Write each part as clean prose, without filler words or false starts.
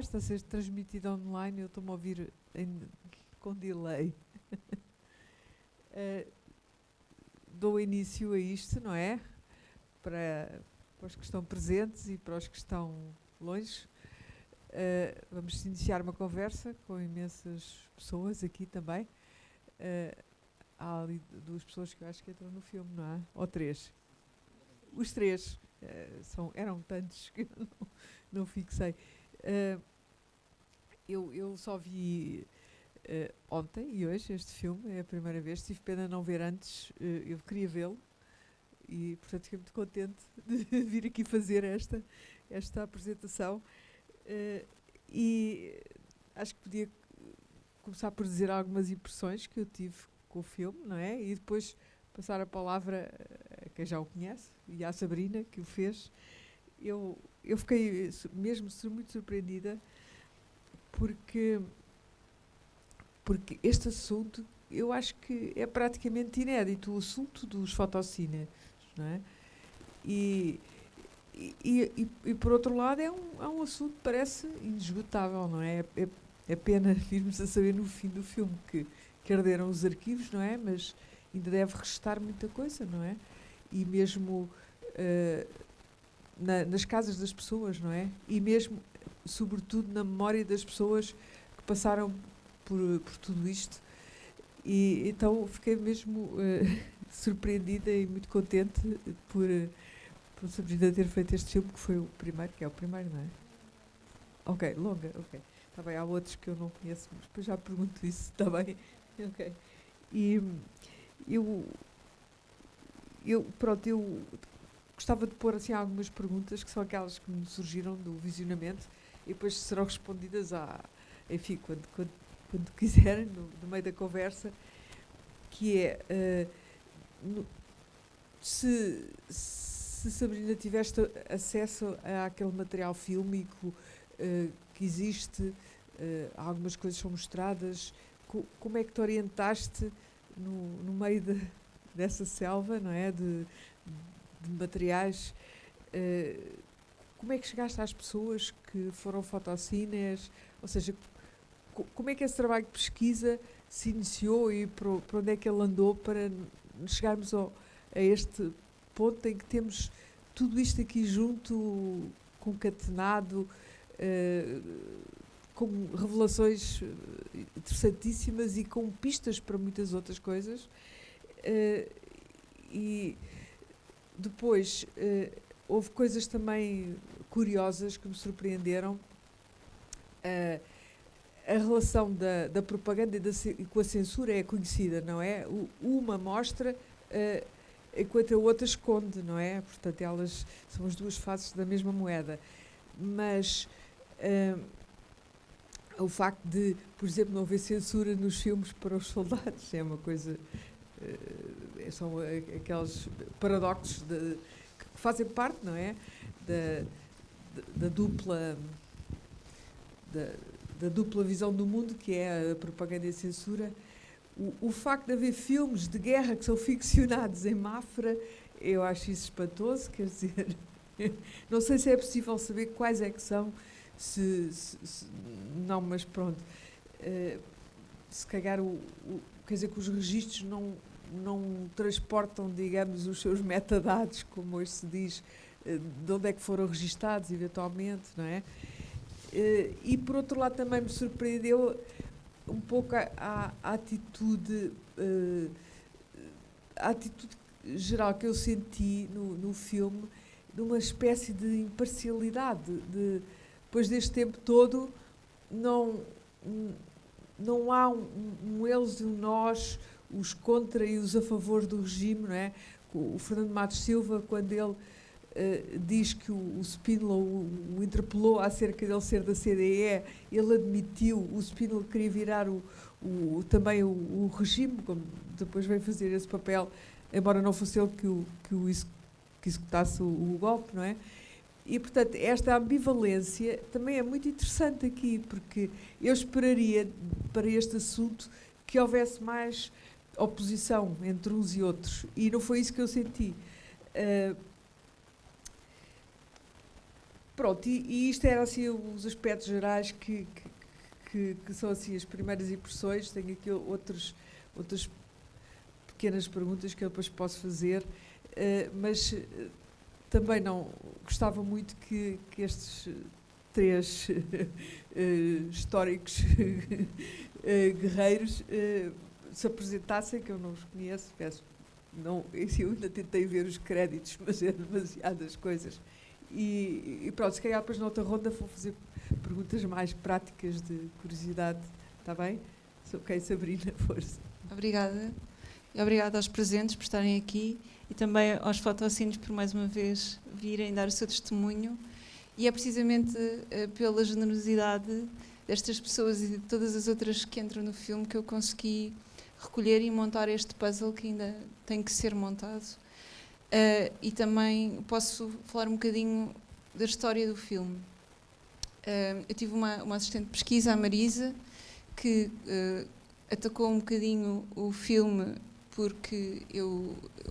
conversa a ser transmitida online, eu estou-me a ouvir com delay. Dou início a isto, não é? Para os que estão presentes e para os que estão longe. Vamos iniciar uma conversa com imensas pessoas aqui também. Há ali 2 pessoas que eu acho que entram no filme, não é? Ou 3. Os 3. Eram tantos que eu não fixei. Eu só vi ontem e hoje este filme, é a primeira vez. Tive pena de não ver antes, eu queria vê-lo e, portanto, fiquei muito contente de vir aqui fazer esta apresentação. E acho que podia começar por dizer algumas impressões que eu tive com o filme, não é? E depois passar a palavra a quem já o conhece e à Sabrina, que o fez. Eu fiquei mesmo muito surpreendida porque este assunto eu acho que é praticamente inédito, o assunto dos fotocines, não é? E por outro lado é um assunto que parece inesgotável, não é? É pena virmos a saber no fim do filme que arderam os arquivos, não é? Mas ainda deve restar muita coisa, não é? E mesmo nas casas das pessoas, não é? E mesmo, sobretudo, na memória das pessoas que passaram por tudo isto. E então fiquei mesmo surpreendida e muito contente por Sabrina ter feito este filme, que foi o primeiro, que é o primeiro, não é? Ok, longa, ok. Está bem, há outros que eu não conheço, mas depois já pergunto isso, está bem? Ok. E eu gostava de pôr assim algumas perguntas, que são aquelas que me surgiram do visionamento, e depois serão respondidas enfim, quando quiserem, no meio da conversa, que é, se Sabrina tiveste acesso àquele material fílmico que existe, algumas coisas são mostradas, como é que te orientaste no meio dessa selva, não é? De materiais, como é que chegaste às pessoas que foram fotocines, ou seja, como é que esse trabalho de pesquisa se iniciou e para onde é que ele andou para chegarmos a este ponto em que temos tudo isto aqui junto, concatenado, com revelações interessantíssimas e com pistas para muitas outras coisas. E depois houve coisas também curiosas que me surpreenderam. A relação da propaganda e com a censura é conhecida, não é? Uma mostra enquanto a outra esconde, não é? Portanto, elas são as 2 faces da mesma moeda. Mas o facto de, por exemplo, não haver censura nos filmes para os soldados é uma coisa... são aqueles paradoxos que fazem parte, não é? Da dupla visão do mundo, que é a propaganda e a censura. O facto de haver filmes de guerra que são ficcionados em Mafra, eu acho isso espantoso, quer dizer, não sei se é possível saber quais é que são, não, mas pronto, se calhar, quer dizer que os registros não transportam, digamos, os seus metadados, como hoje se diz, de onde é que foram registados, eventualmente, não é? E, por outro lado, também me surpreendeu um pouco a atitude geral que eu senti no filme, de uma espécie de imparcialidade, depois deste tempo todo, não há um eles e um nós, os contra e os a favor do regime, não é? O Fernando Matos Silva, quando ele diz que o Spínola o interpelou acerca dele ser da CDE, ele admitiu, o Spínola queria virar também o regime, como depois veio fazer esse papel, embora não fosse ele que executasse o golpe, não é? E, portanto, esta ambivalência também é muito interessante aqui, porque eu esperaria, para este assunto, que houvesse mais oposição entre uns e outros, e não foi isso que eu senti. Pronto, e isto eram assim os aspectos gerais que são assim as primeiras impressões. Tenho aqui outras pequenas perguntas que eu depois posso fazer, mas também não gostava muito que estes três históricos guerreiros se apresentassem, que eu não os conheço, peço. Não, eu ainda tentei ver os créditos, mas é demasiadas coisas. E pronto, se calhar depois na outra ronda vou fazer perguntas mais práticas de curiosidade. Está bem? Ok, Sabrina, força. Obrigada. E obrigada aos presentes por estarem aqui e também aos fotocinos por mais uma vez virem dar o seu testemunho. E é precisamente pela generosidade destas pessoas e de todas as outras que entram no filme que eu consegui recolher e montar este puzzle que ainda tem que ser montado. E também posso falar um bocadinho da história do filme. Eu tive uma assistente de pesquisa, a Marisa, que atacou um bocadinho o filme porque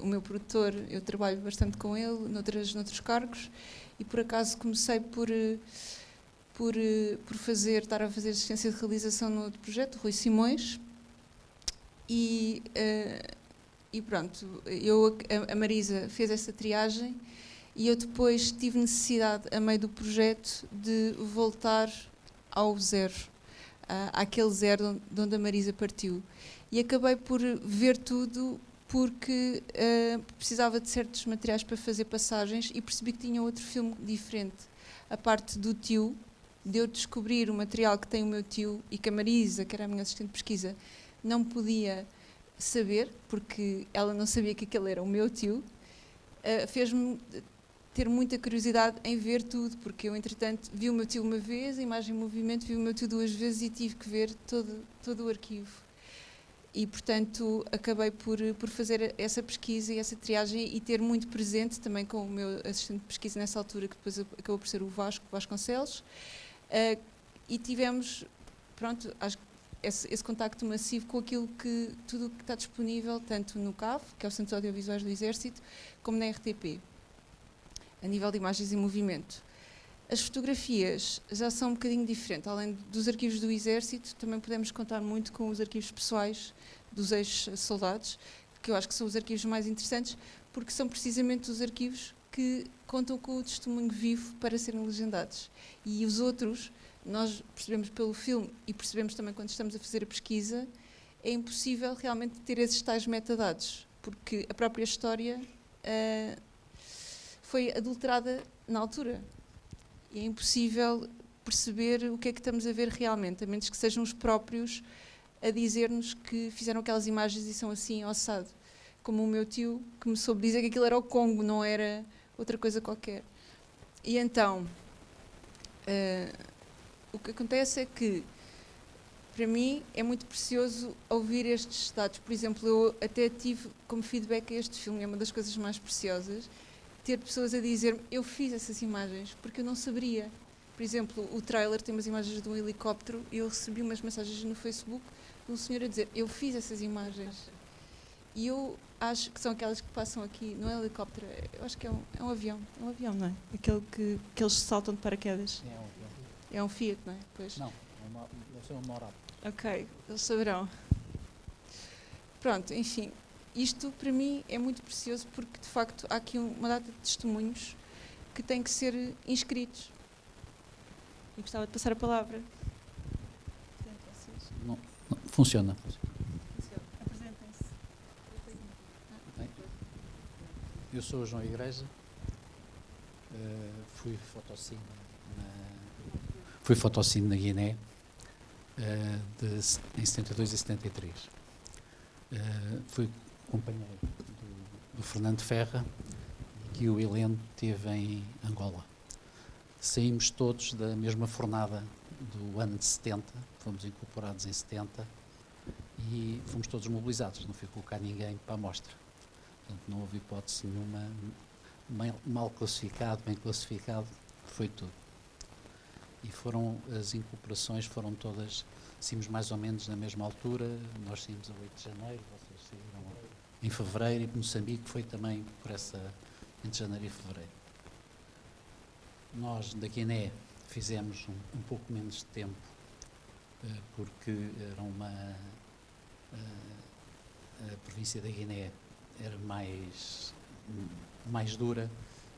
o meu produtor, eu trabalho bastante com ele noutros cargos e por acaso comecei por estar a fazer assistência de realização no outro projeto, Rui Simões, e pronto, a Marisa fez essa triagem e eu depois tive necessidade, a meio do projeto, de voltar ao zero, àquele zero de onde a Marisa partiu. E acabei por ver tudo porque precisava de certos materiais para fazer passagens e percebi que tinha outro filme diferente. A parte do tio, de eu descobrir o material que tem o meu tio e que a Marisa, que era a minha assistente de pesquisa, não podia saber, porque ela não sabia que aquele era o meu tio, fez-me ter muita curiosidade em ver tudo, porque eu, entretanto, vi o meu tio uma vez, a imagem em movimento, vi o meu tio 2 vezes e tive que ver todo o arquivo. E, portanto, acabei por fazer essa pesquisa e essa triagem e ter muito presente, também com o meu assistente de pesquisa nessa altura, que depois acabou por ser o Vasco Vasconcelos, e tivemos, pronto, acho que esse contacto massivo com aquilo tudo o que está disponível, tanto no CAV, que é o Centro de Audiovisuais do Exército, como na RTP, a nível de imagens em movimento. As fotografias já são um bocadinho diferentes. Além dos arquivos do Exército, também podemos contar muito com os arquivos pessoais dos ex-soldados, que eu acho que são os arquivos mais interessantes, porque são precisamente os arquivos que contam com o testemunho vivo para serem legendados. E os outros, nós percebemos pelo filme e percebemos também quando estamos a fazer a pesquisa, é impossível realmente ter esses tais metadados, porque a própria história foi adulterada na altura. E é impossível perceber o que é que estamos a ver realmente, a menos que sejam os próprios a dizer-nos que fizeram aquelas imagens e são assim ossado. Como o meu tio, que me soube dizer que aquilo era o Congo, não era outra coisa qualquer. E então, o que acontece é que, para mim, é muito precioso ouvir estes dados. Por exemplo, eu até tive como feedback a este filme, é uma das coisas mais preciosas, ter pessoas a dizer-me, eu fiz essas imagens, porque eu não saberia. Por exemplo, o trailer tem umas imagens de um helicóptero e eu recebi umas mensagens no Facebook de um senhor a dizer, eu fiz essas imagens. E eu acho que são aquelas que passam aqui, não é helicóptero, eu acho que é um avião. É um avião, não é? Aquele que eles saltam de paraquedas. É um avião. É um Fiat, não é? Pois. Não, deve ser um Morado. Ok, eles saberão. Pronto, enfim. Isto, para mim, é muito precioso porque, de facto, há aqui uma data de testemunhos que têm que ser inscritos. E gostava de passar a palavra. Não, funciona. Apresentem-se. Bem, eu sou o João Igreja, fui fotocine na Guiné em 72 e 73. Fui companheiro do Fernando Ferra, que o Heleno teve em Angola. Saímos todos da mesma fornada do ano de 70, fomos incorporados em 70 e fomos todos mobilizados, não ficou cá ninguém para a mostra. Portanto, não houve hipótese nenhuma, mal classificado, bem classificado, foi tudo. E as incorporações foram todas, saímos mais ou menos na mesma altura, nós saímos a 8 de janeiro, vocês saíram em fevereiro, e Moçambique foi também por essa, entre janeiro e fevereiro. Nós, da Guiné, fizemos um pouco menos de tempo, porque era a província da Guiné era mais dura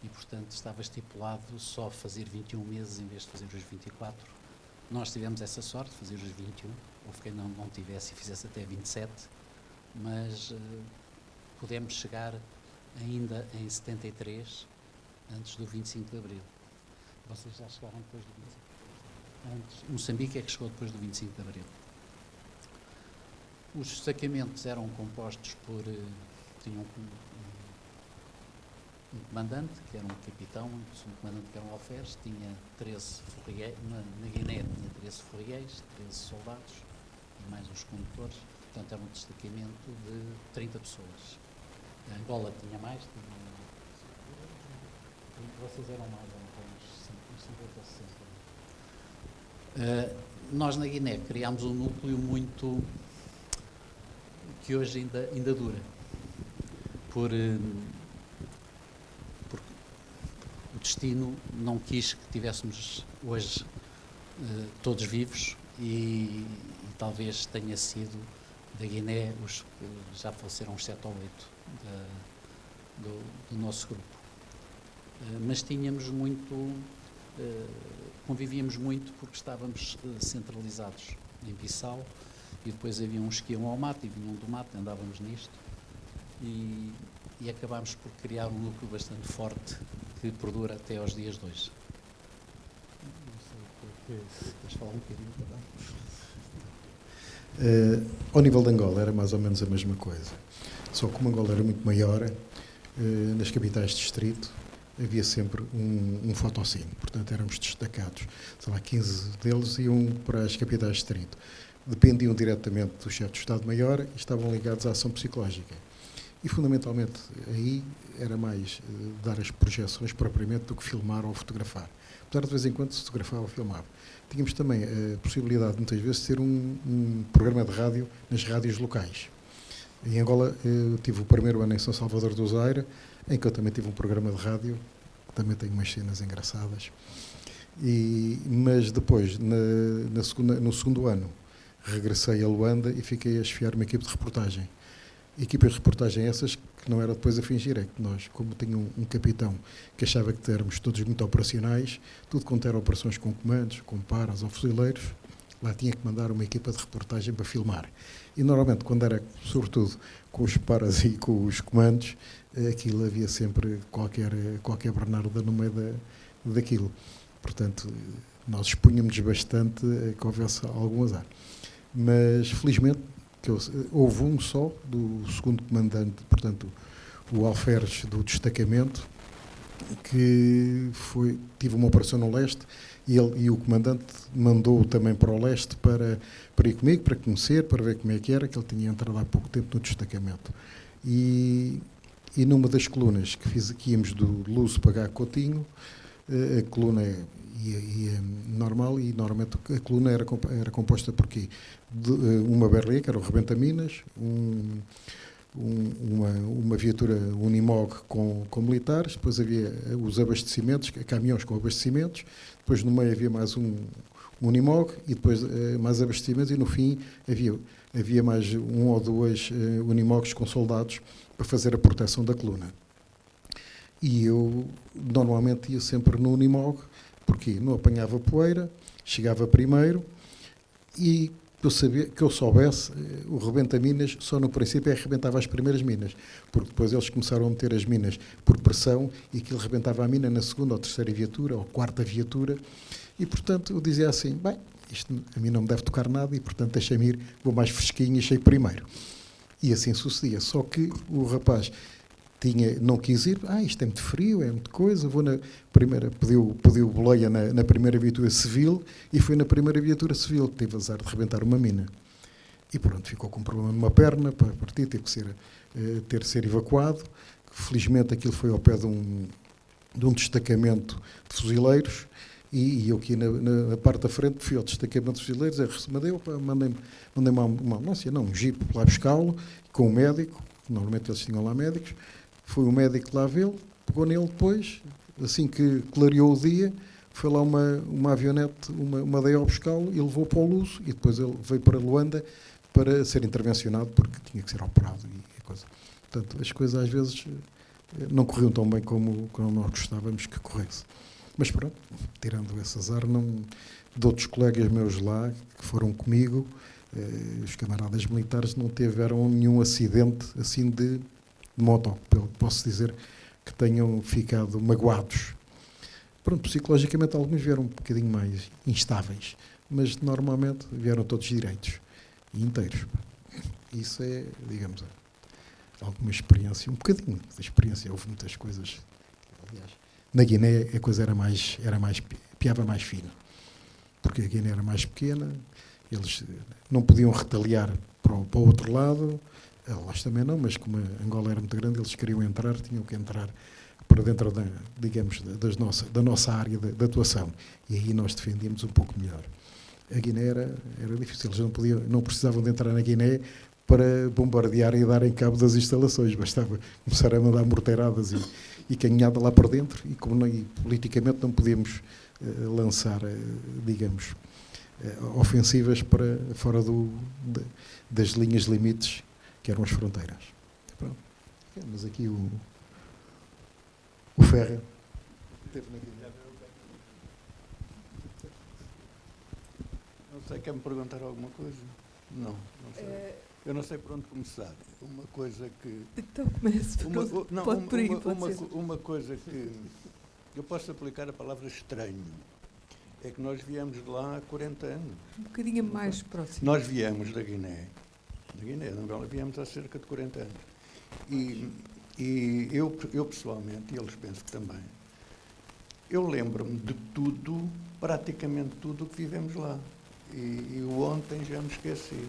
e, portanto, estava estipulado só fazer 21 meses em vez de fazer os 24. Nós tivemos essa sorte de fazer os 21, houve quem não tivesse e fizesse até 27, mas pudemos chegar ainda em 73, antes do 25 de Abril. Vocês já chegaram depois do 25? Antes, Moçambique é que chegou depois do 25 de Abril. Os destacamentos eram compostos por... tinham um comandante, que era um capitão, um comandante que era um alferes, tinha 13 forriéis, na Guiné tinha 13 forriéis, 13 soldados, e mais os condutores, portanto era um destacamento de 30 pessoas. A Angola tinha mais, vocês eram mais, uns 50 ou 60. Nós na Guiné criámos um núcleo muito, que hoje ainda dura, porque o destino não quis que tivéssemos hoje todos vivos e talvez tenha sido da Guiné os que já faleceram uns 7 ou 8 do nosso grupo. Mas tínhamos muito, convivíamos muito porque estávamos centralizados em Bissau e depois havia uns que iam ao mato e vinham do mato, andávamos nisto e acabámos por criar um núcleo bastante forte que perdura até aos dias de hoje. Não sei se queres falar um bocadinho também. Ao nível de Angola era mais ou menos a mesma coisa, só que como Angola era muito maior, nas capitais de distrito havia sempre um fotocine, portanto éramos destacados, sei lá, 15 deles iam para as capitais de distrito, dependiam diretamente do chefe de Estado-Maior e estavam ligados à ação psicológica. E, fundamentalmente, aí era mais dar as projeções propriamente do que filmar ou fotografar. Apesar de vez em quando se fotografava ou filmava. Tínhamos também a possibilidade, muitas vezes, de ter um programa de rádio nas rádios locais. Em Angola, eu tive o primeiro ano em São Salvador do Zaire, em que eu também tive um programa de rádio, que também tem umas cenas engraçadas. Mas depois, no segundo ano, regressei a Luanda e fiquei a chefiar uma equipe de reportagem. Equipas de reportagem essas que não era depois a fingir, é que nós, como tinha um capitão que achava que éramos todos muito operacionais, tudo quanto eram operações com comandos, com paras ou fuzileiros, lá tinha que mandar uma equipa de reportagem para filmar. E normalmente, quando era, sobretudo, com os paras e com os comandos, aquilo havia sempre qualquer Bernarda no meio daquilo. Portanto, nós expunhamos bastante que houvesse algum azar. Mas, felizmente, houve um só do segundo comandante, portanto, o alferes do destacamento, que tive uma operação no leste e o comandante mandou também para o leste para ir comigo, para conhecer, para ver como é que era, que ele tinha entrado há pouco tempo no destacamento. E numa das colunas que íamos do Luso para Coutinho, a coluna ia normal e normalmente a coluna era composta por quê? De uma berlinha, que era o rebenta-minas, uma viatura Unimog com militares, depois havia os abastecimentos, caminhões com abastecimentos, depois no meio havia mais um Unimog e depois mais abastecimentos e no fim havia mais um ou dois Unimogs com soldados para fazer a proteção da coluna. E eu normalmente ia sempre no Unimog, porque não apanhava poeira, chegava primeiro e que eu soubesse, o rebenta-minas só no princípio arrebentava as primeiras minas, porque depois eles começaram a meter as minas por pressão e aquilo rebentava a mina na segunda ou terceira viatura ou quarta viatura e, portanto, eu dizia assim, bem, isto a mim não me deve tocar nada e, portanto, deixa-me ir, vou mais fresquinho e cheio primeiro. E assim sucedia, só que o rapaz não quis ir, isto é muito frio, é muita coisa, vou na primeira, pediu boleia na primeira viatura civil e foi na primeira viatura civil que teve azar de rebentar uma mina. E pronto, ficou com um problema numa perna, para partir, teve que ter de ser evacuado. Felizmente aquilo foi ao pé de um destacamento de fuzileiros e eu aqui na parte da frente fui ao destacamento de fuzileiros, mandei-me uma ambulância, um jipe lá buscá-lo, com um médico, normalmente eles tinham lá médicos. Foi o médico lá vê-lo, pegou nele depois, Assim que clareou o dia, foi lá uma avionete, uma DEO buscá-lo e levou para o Luso, e depois ele veio para Luanda para ser intervencionado, porque tinha que ser operado e coisa. Portanto, as coisas às vezes não corriam tão bem como nós gostávamos que corresse. Mas pronto, tirando esse azar, de outros colegas meus lá, que foram comigo, os camaradas militares não tiveram nenhum acidente assim de moto, posso dizer que tenham ficado magoados. Pronto, psicologicamente alguns vieram um bocadinho mais instáveis, mas normalmente vieram todos direitos e inteiros. Isso é, digamos, alguma experiência, um bocadinho de experiência. Houve muitas coisas. Aliás, na Guiné a coisa piava mais fino, porque a Guiné era mais pequena, eles não podiam retaliar para o outro lado, elas também não, mas como a Angola era muito grande, eles queriam entrar, tinham que entrar para dentro da nossa área de atuação. E aí nós defendíamos um pouco melhor. A Guiné era difícil, eles não precisavam de entrar na Guiné para bombardear e darem cabo das instalações, bastava começar a mandar morteiradas e canhada lá por dentro, e como politicamente não podíamos lançar, digamos, ofensivas para fora das linhas limites que eram as fronteiras. Pronto. Mas aqui o Ferra teve na Guiné. Não sei, quer-me perguntar alguma coisa? Não sei. Eu não sei por onde começar. Uma coisa que... Então comece. Uma coisa que eu posso aplicar a palavra estranho é que nós viemos de lá há 40 anos. Um bocadinho mais próximo. Nós viemos da Guiné, de Angola, viemos há cerca de 40 anos. E eu pessoalmente, e eles penso que também, eu lembro-me de tudo, praticamente tudo o que vivemos lá. E o ontem já me esqueci.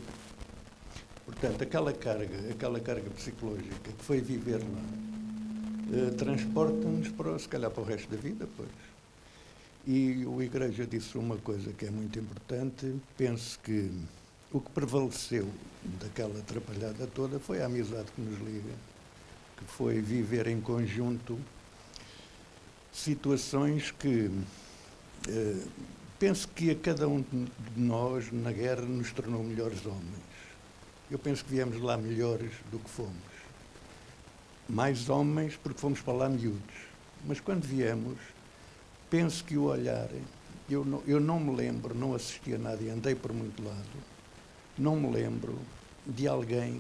Portanto, aquela carga psicológica que foi viver lá, transporta-nos, se calhar, para o resto da vida, pois. E o Igreja disse uma coisa que é muito importante. Penso que o que prevaleceu daquela atrapalhada toda foi a amizade que nos liga, que foi viver em conjunto situações que penso que a cada um de nós, na guerra, nos tornou melhores homens. Eu penso que viemos lá melhores do que fomos. Mais homens, porque fomos para lá miúdos. Mas quando viemos, penso que o olhar, eu não me lembro, não assisti a nada e andei por muito lado, não me lembro de alguém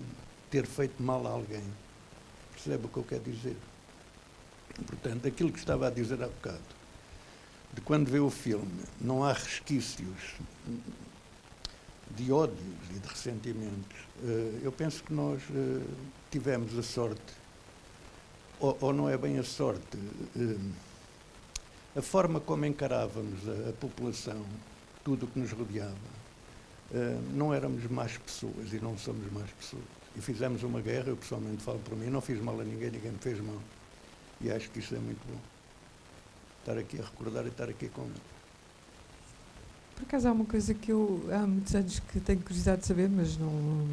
ter feito mal a alguém. Percebe o que eu quero dizer? Portanto, aquilo que estava a dizer há bocado, de quando vê o filme, não há resquícios de ódios e de ressentimentos. Eu penso que nós tivemos a sorte, ou não é bem a sorte, a forma como encarávamos a população, tudo o que nos rodeava, não éramos más pessoas e não somos más pessoas. E fizemos uma guerra, eu pessoalmente falo por mim, não fiz mal a ninguém, ninguém me fez mal. E acho que isso é muito bom. Estar aqui a recordar e estar aqui com ele. Por acaso há uma coisa que eu há muitos anos que tenho curiosidade de saber, mas não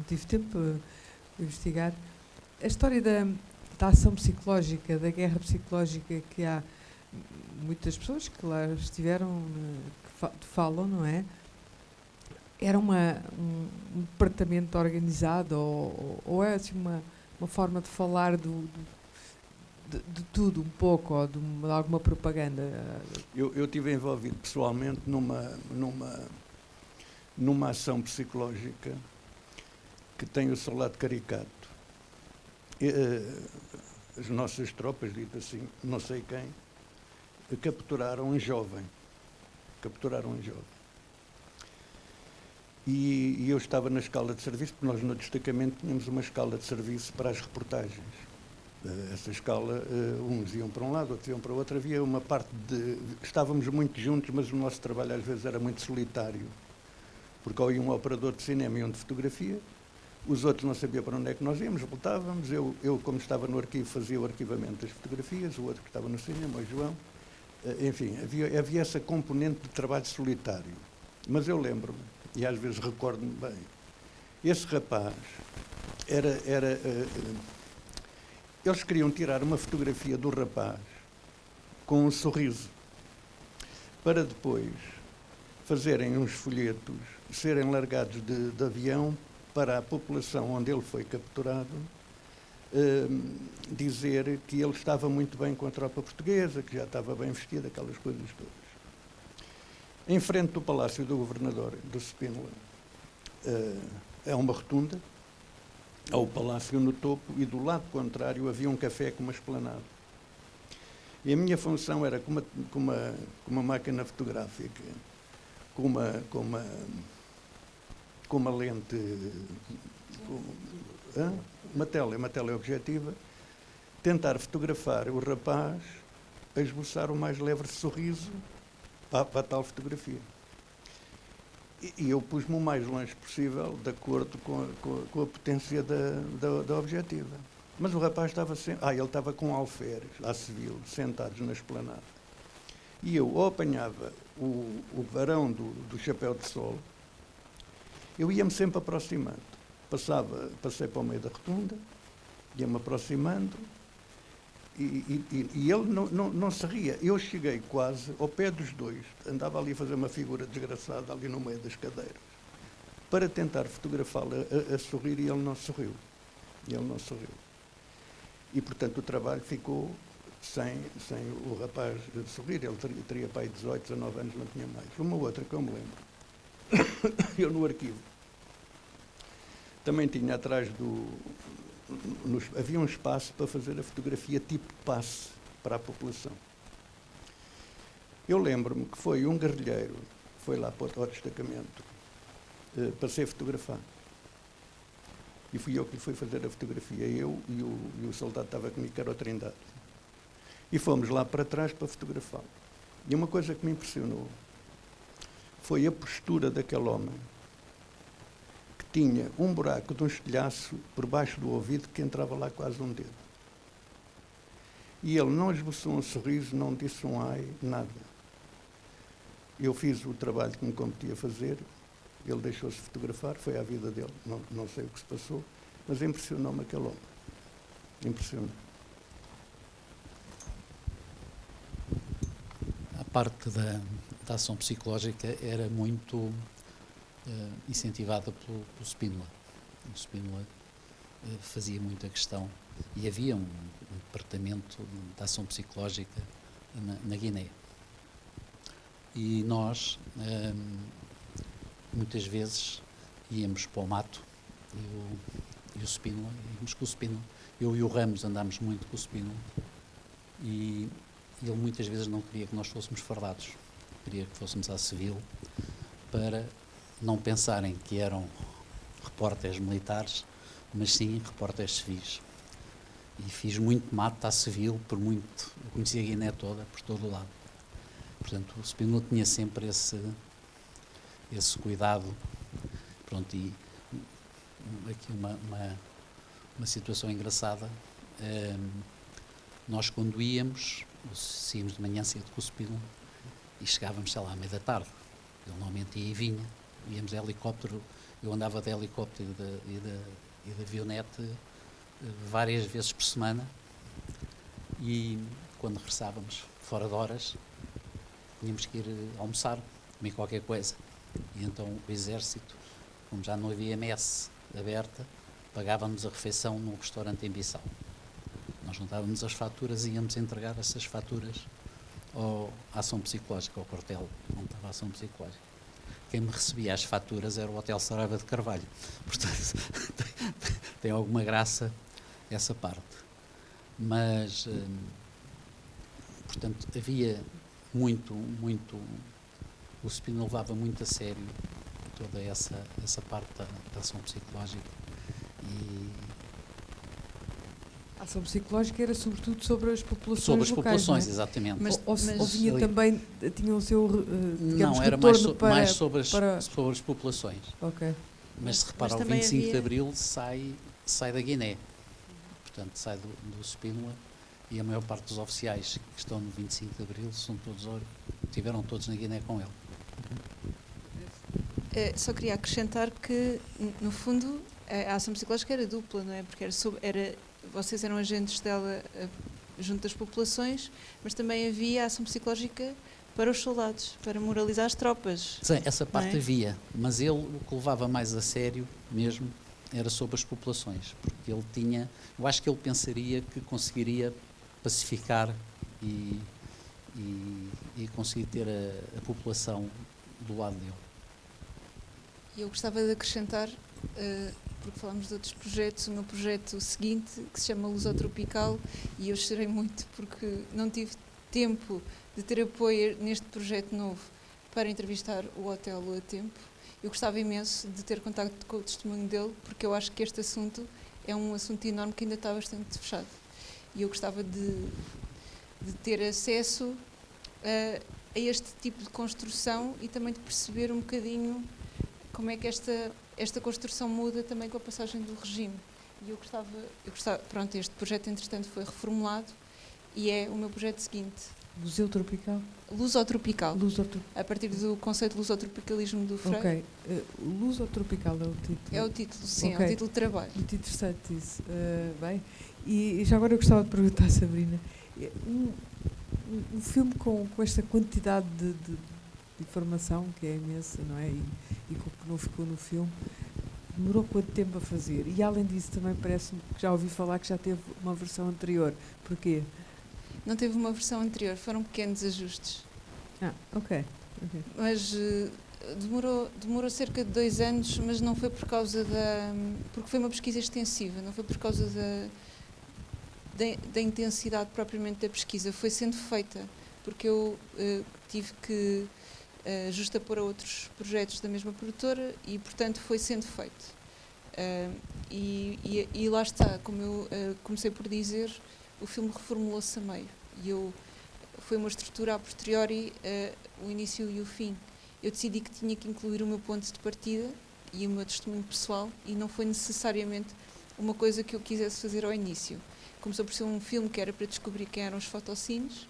tive tempo de investigar. A história da ação psicológica, da guerra psicológica, que há muitas pessoas que lá estiveram, que falam, não é? Era um departamento organizado ou é assim uma forma de falar de tudo um pouco, ou de alguma propaganda? Eu estive envolvido pessoalmente numa ação psicológica que tem o seu lado caricato. As nossas tropas, dito assim, não sei quem, capturaram um jovem. E eu estava na escala de serviço, porque nós no destacamento tínhamos uma escala de serviço para as reportagens. Essa escala, uns iam para um lado, outros iam para o outro. Havia uma parte de... Estávamos muito juntos, mas o nosso trabalho às vezes era muito solitário. Porque ou ia um operador de cinema e um de fotografia, os outros não sabiam para onde é que nós íamos, voltávamos. Eu como estava no arquivo, fazia o arquivamento das fotografias, o outro que estava no cinema, o João. Enfim, havia essa componente de trabalho solitário. Mas eu lembro-me, e às vezes recordo-me bem, esse rapaz eles queriam tirar uma fotografia do rapaz com um sorriso, para depois fazerem uns folhetos, serem largados de avião para a população onde ele foi capturado, dizer que ele estava muito bem com a tropa portuguesa, que já estava bem vestido, aquelas coisas todas. Em frente do Palácio do Governador do Spínola, é uma rotunda, há o palácio no topo e do lado contrário havia um café com uma esplanada. E a minha função era com uma máquina fotográfica, com uma lente, uma teleobjetiva, tentar fotografar o rapaz a esboçar o mais leve sorriso para a tal fotografia. E eu pus-me o mais longe possível, de acordo com a potência da objetiva. Mas o rapaz estava sempre... ele estava com alferes, à civil, sentados na esplanada. E eu, ou apanhava o varão do chapéu de sol, eu ia-me sempre aproximando. Passei para o meio da rotunda, ia-me aproximando, e ele não se ria. Eu cheguei quase ao pé dos dois, andava ali a fazer uma figura desgraçada ali no meio das cadeiras, para tentar fotografá-lo a sorrir, e ele não sorriu. E, portanto, o trabalho ficou sem o rapaz sorrir. Ele teria para aí 18, 19 anos, não tinha mais. Uma outra que eu me lembro, eu no arquivo, também tinha atrás havia um espaço para fazer a fotografia tipo passe para a população. Eu lembro-me que foi um guerrilheiro, foi lá para o destacamento, para ser fotografado. E fui eu que lhe fui fazer a fotografia, eu e o soldado estava comigo, que era o Trindade. E fomos lá para trás para fotografá-lo. E uma coisa que me impressionou foi a postura daquele homem, que tinha um buraco de um estilhaço por baixo do ouvido que entrava lá quase um dedo. E ele não esboçou um sorriso, não disse um ai, nada. Eu fiz o trabalho que me competia fazer, ele deixou-se fotografar, foi à vida dele, não sei o que se passou, mas impressionou-me aquele homem. Impressionou. A parte da ação psicológica era muito incentivada pelo Spínola. O Spínola fazia muita questão, e havia um departamento de ação psicológica na Guiné. E nós, muitas vezes, íamos para o mato, e o Spínola, íamos com o Spínola. Eu e o Ramos andámos muito com o Spínola, e ele muitas vezes não queria que nós fôssemos fardados, queria que fôssemos à civil, para não pensarem que eram repórteres militares, mas sim repórteres civis. E fiz muito mato à civil, eu conhecia a Guiné toda, por todo o lado. Portanto, o Spínola tinha sempre esse cuidado. Pronto, e aqui uma situação engraçada. Nós, quando íamos de manhã cedo com o Spínola e chegávamos, sei lá, à meia da tarde. Ele normalmente ia e vinha. Íamos de helicóptero, eu andava de helicóptero e de avionete várias vezes por semana, e quando regressávamos, fora de horas, tínhamos que ir almoçar, comer qualquer coisa. E então o Exército, como já não havia messe aberta, pagava-nos a refeição num restaurante em Bissau. Nós juntávamos as faturas e íamos entregar essas faturas à ação psicológica, ao quartel, onde estava a ação psicológica. Quem me recebia as faturas era o Hotel Saraiva de Carvalho. Portanto, tem alguma graça essa parte. Mas, portanto, havia muito, o Spínola levava muito a sério toda essa parte da ação psicológica. A ação psicológica era sobretudo sobre as populações sobre as locais, populações, não é? exatamente. Ou vinha também, tinha o seu, digamos, não, era retorno mais sobre as populações. Ok. Mas se repara, o 25 de Abril sai da Guiné. Portanto, sai do Spínola, e a maior parte dos oficiais que estão no 25 de Abril estiveram todos na Guiné com ele. Só queria acrescentar que, no fundo, a ação psicológica era dupla, não é? Porque vocês eram agentes dela junto das populações, mas também havia a ação psicológica para os soldados, para moralizar as tropas. Sim, essa parte Não é? havia, mas ele o que levava mais a sério mesmo era sobre as populações, porque ele tinha, eu acho que ele pensaria que conseguiria pacificar e conseguir ter a população do lado dele. E eu gostava de acrescentar, porque falámos de outros projetos, o meu projeto seguinte, que se chama Lusotropical, e eu chorei muito porque não tive tempo de ter apoio neste projeto novo para entrevistar o Otelo a tempo. Eu gostava imenso de ter contacto com o testemunho dele, porque eu acho que este assunto é um assunto enorme que ainda está bastante fechado. E eu gostava de ter acesso a este tipo de construção e também de perceber um bocadinho como é que esta construção muda também com a passagem do regime. E eu gostava, pronto, este projeto entretanto foi reformulado e é o meu projeto seguinte. Museu Tropical? Lusotropical. Lusotropical. A partir do conceito de lusotropicalismo do Freire. Ok. Lusotropical é o título. É o título, sim, Ok. é o título de trabalho. Muito interessante isso. Bem, e já agora eu gostava de perguntar, Sabrina, um filme com esta quantidade de informação, que é imensa, não é? E que não ficou no filme, demorou quanto tempo a fazer? E além disso também parece-me que já ouvi falar que já teve uma versão anterior. Porquê? Não teve uma versão anterior, foram pequenos ajustes. Ok. Mas demorou cerca de 2 anos, mas não foi por causa porque foi uma pesquisa extensiva, não foi por causa da intensidade propriamente da pesquisa, foi sendo feita, porque eu tive que justapor a outros projetos da mesma produtora e, portanto, foi sendo feito. E lá está, como eu comecei por dizer, o filme reformulou-se a meio e foi uma estrutura a posteriori, o início e o fim. Eu decidi que tinha que incluir o meu ponto de partida e o meu testemunho pessoal e não foi necessariamente uma coisa que eu quisesse fazer ao início. Começou por ser um filme que era para descobrir quem eram os fotocines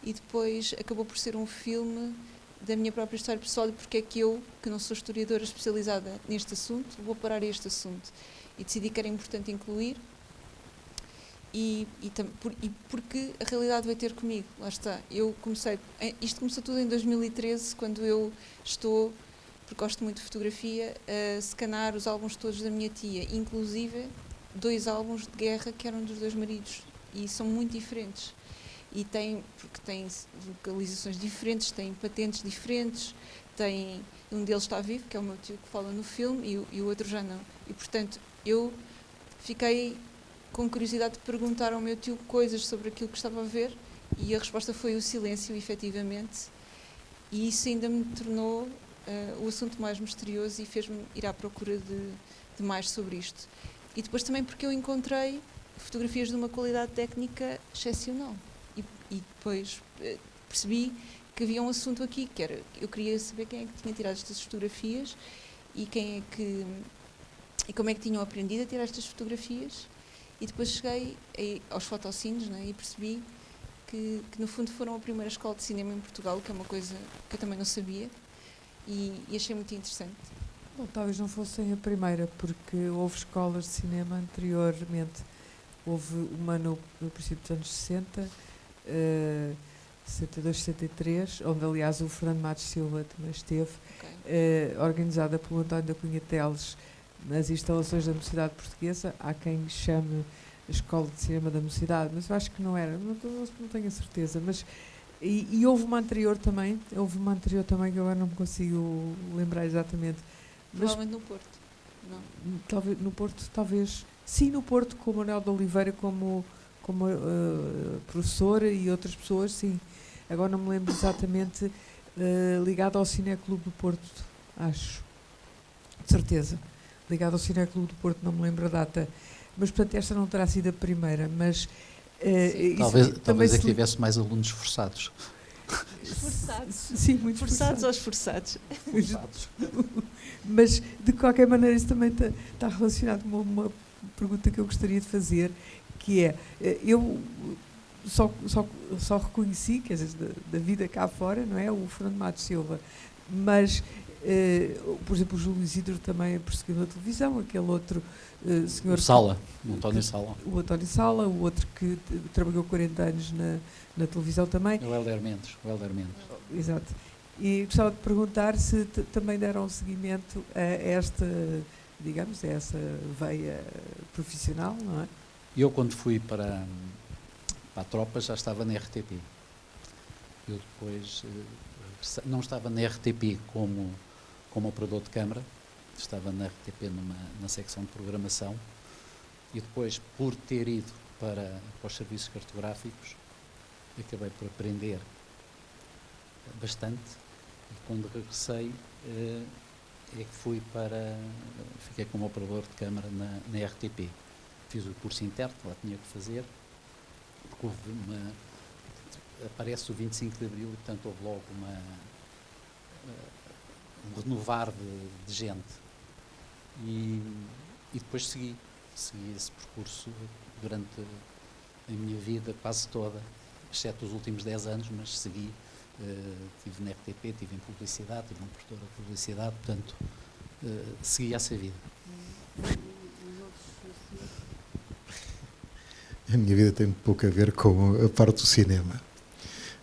e depois acabou por ser um filme da minha própria história pessoal e porque é que eu, que não sou historiadora especializada neste assunto, vou parar este assunto. E decidi que era importante incluir e porque a realidade veio ter comigo, lá está. Isto começou tudo em 2013, quando eu estou, porque gosto muito de fotografia, a scanar os álbuns todos da minha tia, inclusive 2 álbuns de guerra que eram dos 2 maridos, e são muito diferentes. Porque têm localizações diferentes, têm patentes diferentes, um deles está vivo, que é o meu tio que fala no filme, e o outro já não. E, portanto, eu fiquei com curiosidade de perguntar ao meu tio coisas sobre aquilo que estava a ver, e a resposta foi o silêncio, efetivamente, e isso ainda me tornou o assunto mais misterioso e fez-me ir à procura de mais sobre isto. E depois também porque eu encontrei fotografias de uma qualidade técnica excepcional. E depois percebi que havia um assunto aqui, que era, eu queria saber quem é que tinha tirado estas fotografias e como é que tinham aprendido a tirar estas fotografias. E depois cheguei aos fotocines, né, e percebi que no fundo foram a primeira escola de cinema em Portugal, que é uma coisa que eu também não sabia, e achei muito interessante. Bom, talvez não fossem a primeira, porque houve escolas de cinema anteriormente. Houve uma no princípio dos anos 60, 62, 63, onde aliás o Fernando Matos Silva também esteve, organizada pelo António da Cunha Teles nas instalações da Mocidade Portuguesa. Há quem chame a Escola de Cinema da Mocidade, mas eu acho que não era, não tenho a certeza. Mas, e houve uma anterior também que agora não me consigo lembrar exatamente. Provavelmente no Porto, não? Talvez, no Porto, talvez. Sim, no Porto, com o Manuel de Oliveira como professora e outras pessoas, sim. Agora não me lembro exatamente, ligado ao Cineclube do Porto, acho. De certeza. Ligado ao Cineclube do Porto, não me lembro a data. Mas, portanto, esta não terá sido a primeira, mas... talvez é que tivesse mais alunos esforçados. Esforçados. Sim, muito forçados ou esforçados? Mas, de qualquer maneira, isso também está relacionado com uma pergunta que eu gostaria de fazer, que é, eu só reconheci, quer dizer, da vida cá fora, não é, o Fernando Matos Silva, mas Por exemplo, o Júlio Isidro também prosseguiu na televisão, aquele outro senhor... O António Sala. O António Sala, o outro que trabalhou 40 anos na televisão também. O Hélder Mendes. Exato. E gostava de perguntar se também deram seguimento a esta, digamos, a essa veia profissional, não é? Eu, quando fui para a tropa, já estava na RTP. Eu depois não estava na RTP como operador de câmara, estava na RTP na secção de programação, e depois, por ter ido para os serviços cartográficos, acabei por aprender bastante, e quando regressei é que fiquei como operador de câmara na RTP. Fiz o curso interno, lá tinha que fazer, porque aparece o 25 de Abril, e portanto houve logo um renovar de gente. E depois segui esse percurso durante a minha vida quase toda, exceto os últimos 10 anos, mas segui. Estive na RTP, estive em publicidade, estive numa produtora de publicidade, portanto, segui essa vida. A minha vida tem pouco a ver com a parte do cinema.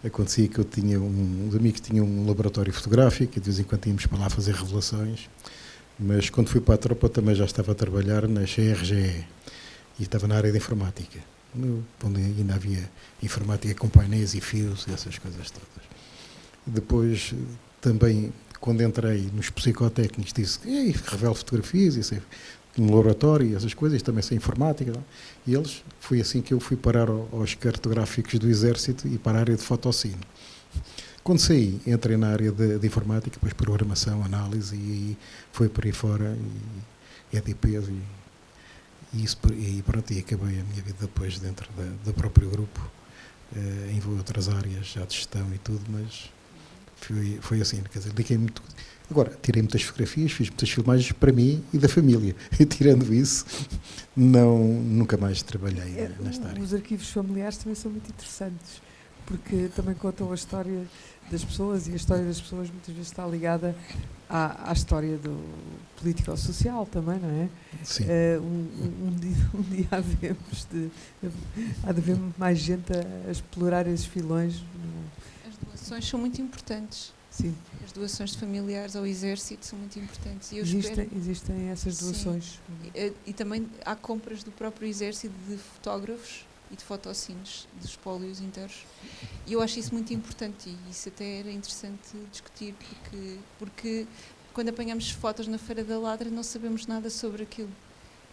Acontecia que eu tinha uns amigos que tinham um laboratório fotográfico e de vez em quando íamos para lá fazer revelações, mas quando fui para a tropa também já estava a trabalhar na CRGE e estava na área de informática, onde ainda havia informática com painéis e fios e essas coisas todas. Depois também, quando entrei nos psicotécnicos, disse que revelo fotografias e sei, no laboratório e essas coisas, também sei informática. Não? E foi assim que eu fui parar aos cartográficos do Exército e para a área de fotocine. Quando saí, entrei na área de informática, depois programação, análise, e foi por aí fora, e EDPs, e pronto, e acabei a minha vida depois dentro do próprio grupo, em outras áreas, já de gestão e tudo, mas foi assim, quer dizer, dediquei muito. Agora, tirei muitas fotografias, fiz muitas filmagens para mim e da família. E tirando isso, nunca mais trabalhei nesta área. Os arquivos familiares também são muito interessantes, porque também contam a história das pessoas, e a história das pessoas muitas vezes está ligada à história do político-social também, não é? Sim. Um dia há de haver mais gente a explorar esses filões. As doações são muito importantes. Sim. As doações de familiares ao Exército são muito importantes. E existem essas doações. E também há compras do próprio Exército de fotógrafos e de fotocines, de espólios inteiros. E eu acho isso muito importante, e isso até era interessante discutir, porque quando apanhamos fotos na Feira da Ladra não sabemos nada sobre aquilo.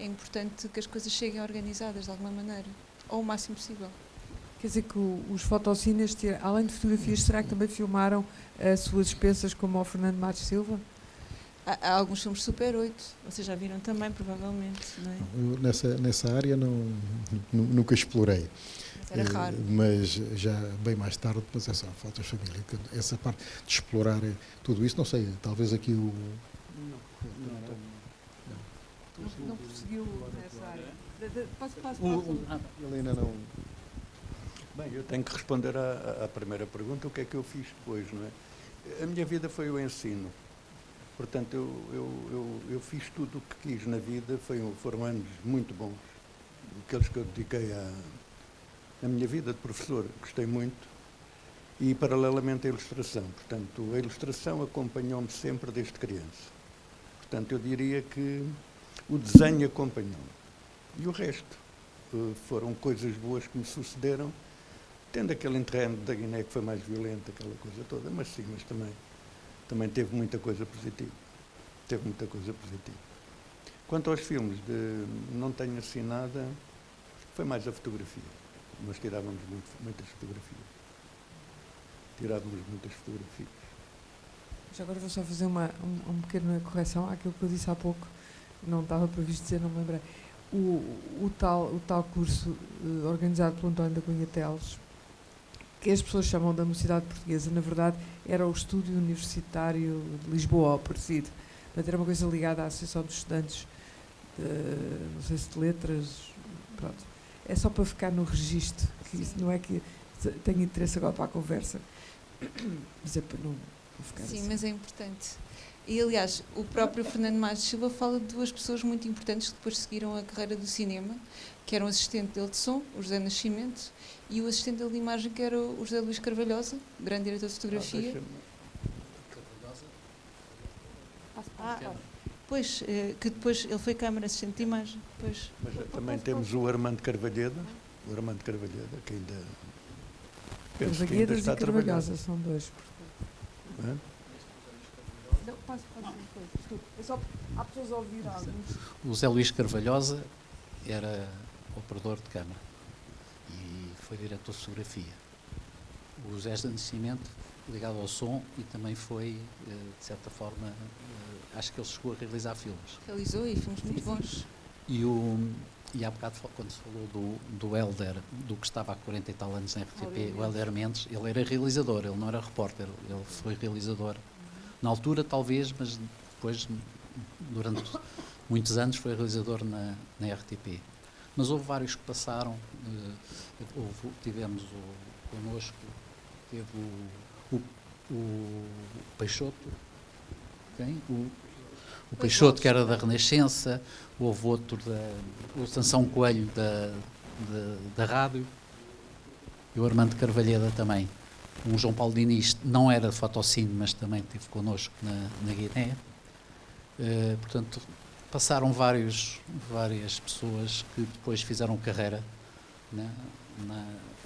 É importante que as coisas cheguem organizadas de alguma maneira, ou o máximo possível. Quer dizer que os fotocines, além de fotografias, será que também filmaram as suas expensas como o Fernando Matos Silva? Há alguns filmes Super 8, vocês já viram também, provavelmente, não é? Eu nessa área nunca explorei. Mas era raro. Mas já bem mais tarde, mas é só fotos de família. Essa parte de explorar tudo isso, não sei, talvez aqui o... Não prosseguiu nessa área. Ele ainda não... Bem, eu tenho que responder à primeira pergunta, o que é que eu fiz depois, não é? A minha vida foi o ensino. Portanto, eu fiz tudo o que quis na vida, foram anos muito bons. Aqueles que eu dediquei à minha vida de professor, gostei muito. E, paralelamente, a ilustração. Portanto, a ilustração acompanhou-me sempre desde criança. Portanto, eu diria que o desenho acompanhou-me. E o resto foram coisas boas que me sucederam, tendo aquele interregno da Guiné que foi mais violento, aquela coisa toda, mas sim, mas também teve muita coisa positiva. Quanto aos filmes, não tenho assim nada, foi mais a fotografia. Nós tirávamos muitas fotografias. Já agora vou só fazer uma pequena correção àquilo que eu disse há pouco, não estava previsto dizer, não me lembrei. O tal curso organizado pelo António da Cunha Teles, que as pessoas chamam da Mocidade Portuguesa, na verdade era o Estúdio Universitário de Lisboa, ao parecido. Portanto, era uma coisa ligada à Associação dos Estudantes, não sei se de letras, pronto. É só para ficar no registro, que isso não é que tenho interesse agora para a conversa, mas é para não ficar Sim, assim. mas é importante. E, aliás, o próprio Fernando Maes de Silva fala de duas pessoas muito importantes que depois seguiram a carreira do cinema, que eram o assistente dele de som, o José Nascimento, e o assistente dele de imagem, que era o José Luís Carvalhosa, grande diretor de fotografia. Pois, que depois ele foi câmara assistente de imagem. Pois. Mas também temos o Armando Carvalheda, que ainda penso que ainda está a trabalhar. Carvalhosa são dois. Hã? Não, passa depois. Desculpe. É só há pessoas a ouvir alguns. O Zé Luís Carvalhosa era operador de câmara e foi diretor de fotografia. O José de Nascimento, ligado ao som, e também foi, de certa forma, acho que ele chegou a realizar filmes. Realizou e filmes muito bons. E há bocado, quando se falou do Hélder, do que estava há 40 e tal anos na RTP, o Hélder Mendes, ele era realizador, ele não era repórter, ele foi realizador. Na altura, talvez, mas depois, durante muitos anos, foi realizador na RTP. Mas houve vários que passaram, tivemos connosco, teve o Peixoto, quem? O Peixoto, que era da Renascença, houve outro, o Sansão Coelho da rádio, e o Armando Carvalheda também. O João Paulo Diniz não era de Fotocine, mas também esteve connosco na Guiné. Portanto, passaram várias pessoas que depois fizeram carreira, né,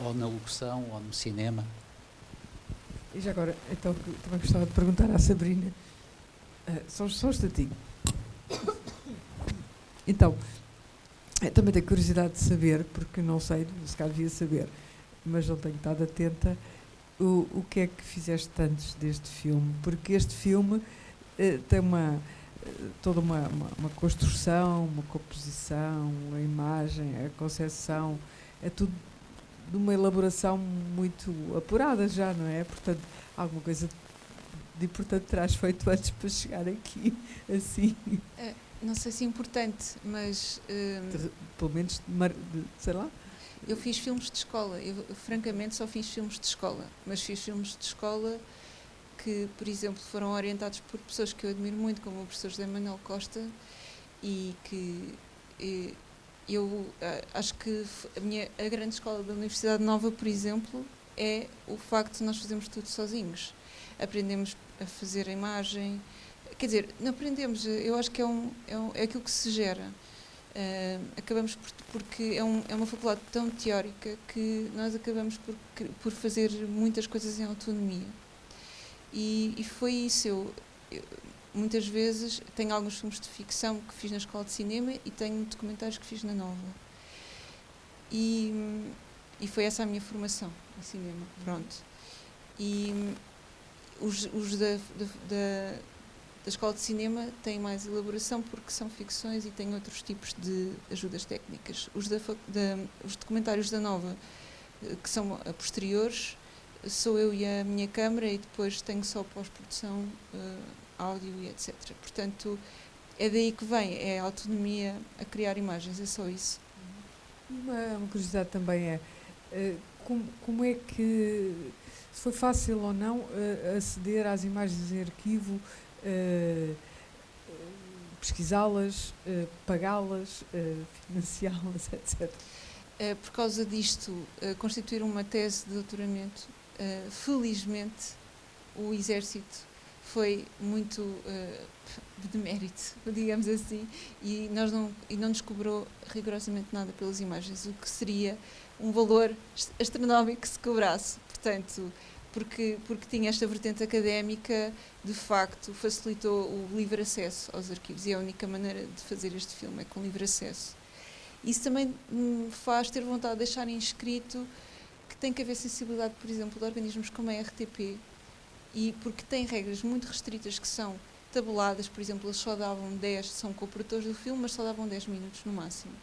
ou na locução ou no cinema. E já agora, então, também gostava de perguntar à Sabrina, só um instantinho. Então, também tenho curiosidade de saber, porque não sei, se calhar devia saber, mas não tenho estado atenta, o que é que fizeste antes deste filme? Porque este filme tem toda uma construção, uma composição, a imagem, a concepção, é tudo de uma elaboração muito apurada já, não é? Portanto, alguma coisa de importante terás feito antes para chegar aqui, assim. Não sei se é importante, mas... Pelo menos, sei lá. Eu fiz filmes de escola, eu francamente só fiz filmes de escola, mas fiz filmes de escola que, por exemplo, foram orientados por pessoas que eu admiro muito, como o professor José Manuel Costa, e que eu acho que a grande escola da Universidade Nova, por exemplo, é o facto de nós fazermos tudo sozinhos. Aprendemos a fazer a imagem, quer dizer, não aprendemos, eu acho que é aquilo que se gera. Acabamos porque é uma faculdade tão teórica que nós acabamos por fazer muitas coisas em autonomia. E foi isso. Eu muitas vezes tenho alguns filmes de ficção que fiz na escola de cinema e tenho documentários que fiz na Nova. E foi essa a minha formação em cinema. Pronto. E os da escola de cinema têm mais elaboração porque são ficções e têm outros tipos de ajudas técnicas. Os documentários da Nova, que são posteriores, sou eu e a minha câmara, e depois tenho só pós-produção, áudio e etc. Portanto, é daí que vem, é a autonomia a criar imagens, é só isso. Uma curiosidade também é, como é que, se foi fácil ou não aceder às imagens em arquivo, pesquisá-las, pagá-las, financiá-las, etc. Por causa disto, constituir uma tese de doutoramento, felizmente o Exército foi muito de demérito, digamos assim, e não nos cobrou rigorosamente nada pelas imagens, o que seria um valor astronómico que se cobrasse. Portanto, porque tinha esta vertente académica, de facto, facilitou o livre acesso aos arquivos, e é a única maneira de fazer este filme é com livre acesso. Isso também me faz ter vontade de deixar inscrito que tem que haver sensibilidade, por exemplo, de organismos como a RTP, e porque tem regras muito restritas que são tabuladas. Por exemplo, eles só davam 10, são co-produtores do filme, mas só davam 10 minutos no máximo.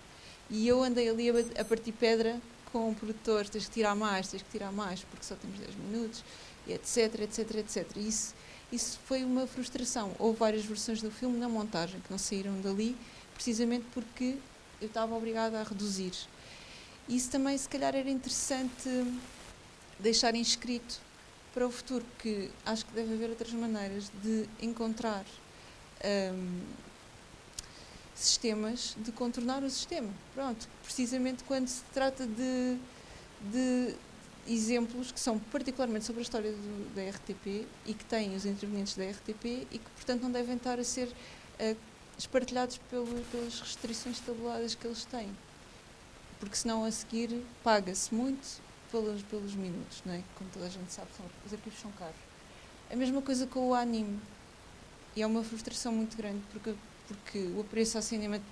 E eu andei ali a partir pedra com o produtor, tens que tirar mais, porque só temos 10 minutos, e etc, etc, etc. E isso foi uma frustração. Houve várias versões do filme na montagem que não saíram dali, precisamente porque eu estava obrigada a reduzir. Isso também, se calhar, era interessante deixar inscrito para o futuro, porque acho que deve haver outras maneiras de encontrar sistemas de contornar o sistema. Pronto, precisamente quando se trata de exemplos que são particularmente sobre a história da RTP e que têm os intervenientes da RTP e que, portanto, não devem estar a ser espartilhados pelas restrições tabuladas que eles têm. Porque senão a seguir paga-se muito pelos minutos, não é? Como toda a gente sabe, os arquivos são caros. A mesma coisa com o anime. E é uma frustração muito grande porque o apreço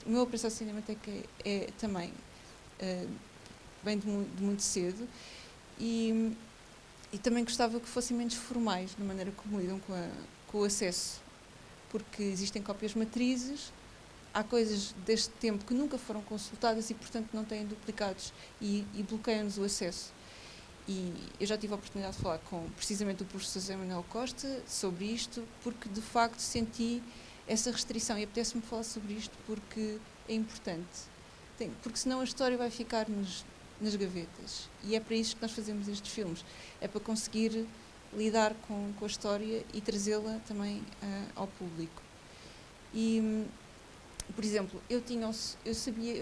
o meu apreço à Cinemateca é também bem de muito cedo e também gostava que fossem menos formais na maneira como lidam com o acesso, porque existem cópias matrizes, há coisas deste tempo que nunca foram consultadas e, portanto, não têm duplicados e bloqueiam-nos o acesso. E eu já tive a oportunidade de falar com, precisamente, o professor José Manuel Costa sobre isto, porque, de facto, senti essa restrição e apetece-me falar sobre isto porque é importante. Porque senão a história vai ficar nas gavetas. E é para isso que nós fazemos estes filmes. É para conseguir lidar com a história e trazê-la também ao público. E, por exemplo, eu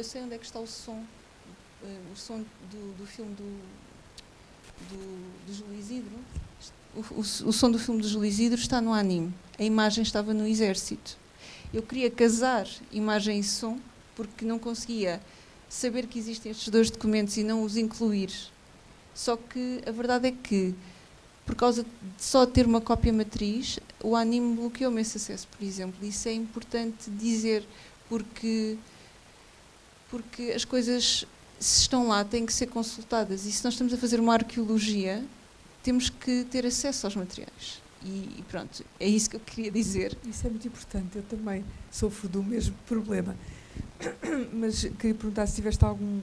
sei onde é que está o som do filme do Júlio Isidro. O som do filme do Júlio Isidro está no anime. A imagem estava no Exército. Eu queria casar imagem e som porque não conseguia saber que existem estes dois documentos e não os incluir. Só que a verdade é que, por causa de só ter uma cópia matriz, o anime bloqueou-me esse acesso, por exemplo. Isso é importante dizer porque as coisas, se estão lá, têm que ser consultadas. E se nós estamos a fazer uma arqueologia, temos que ter acesso aos materiais. E pronto, é isso que eu queria dizer. Isso é muito importante. Eu também sofro do mesmo problema. Mas queria perguntar se tiveste algum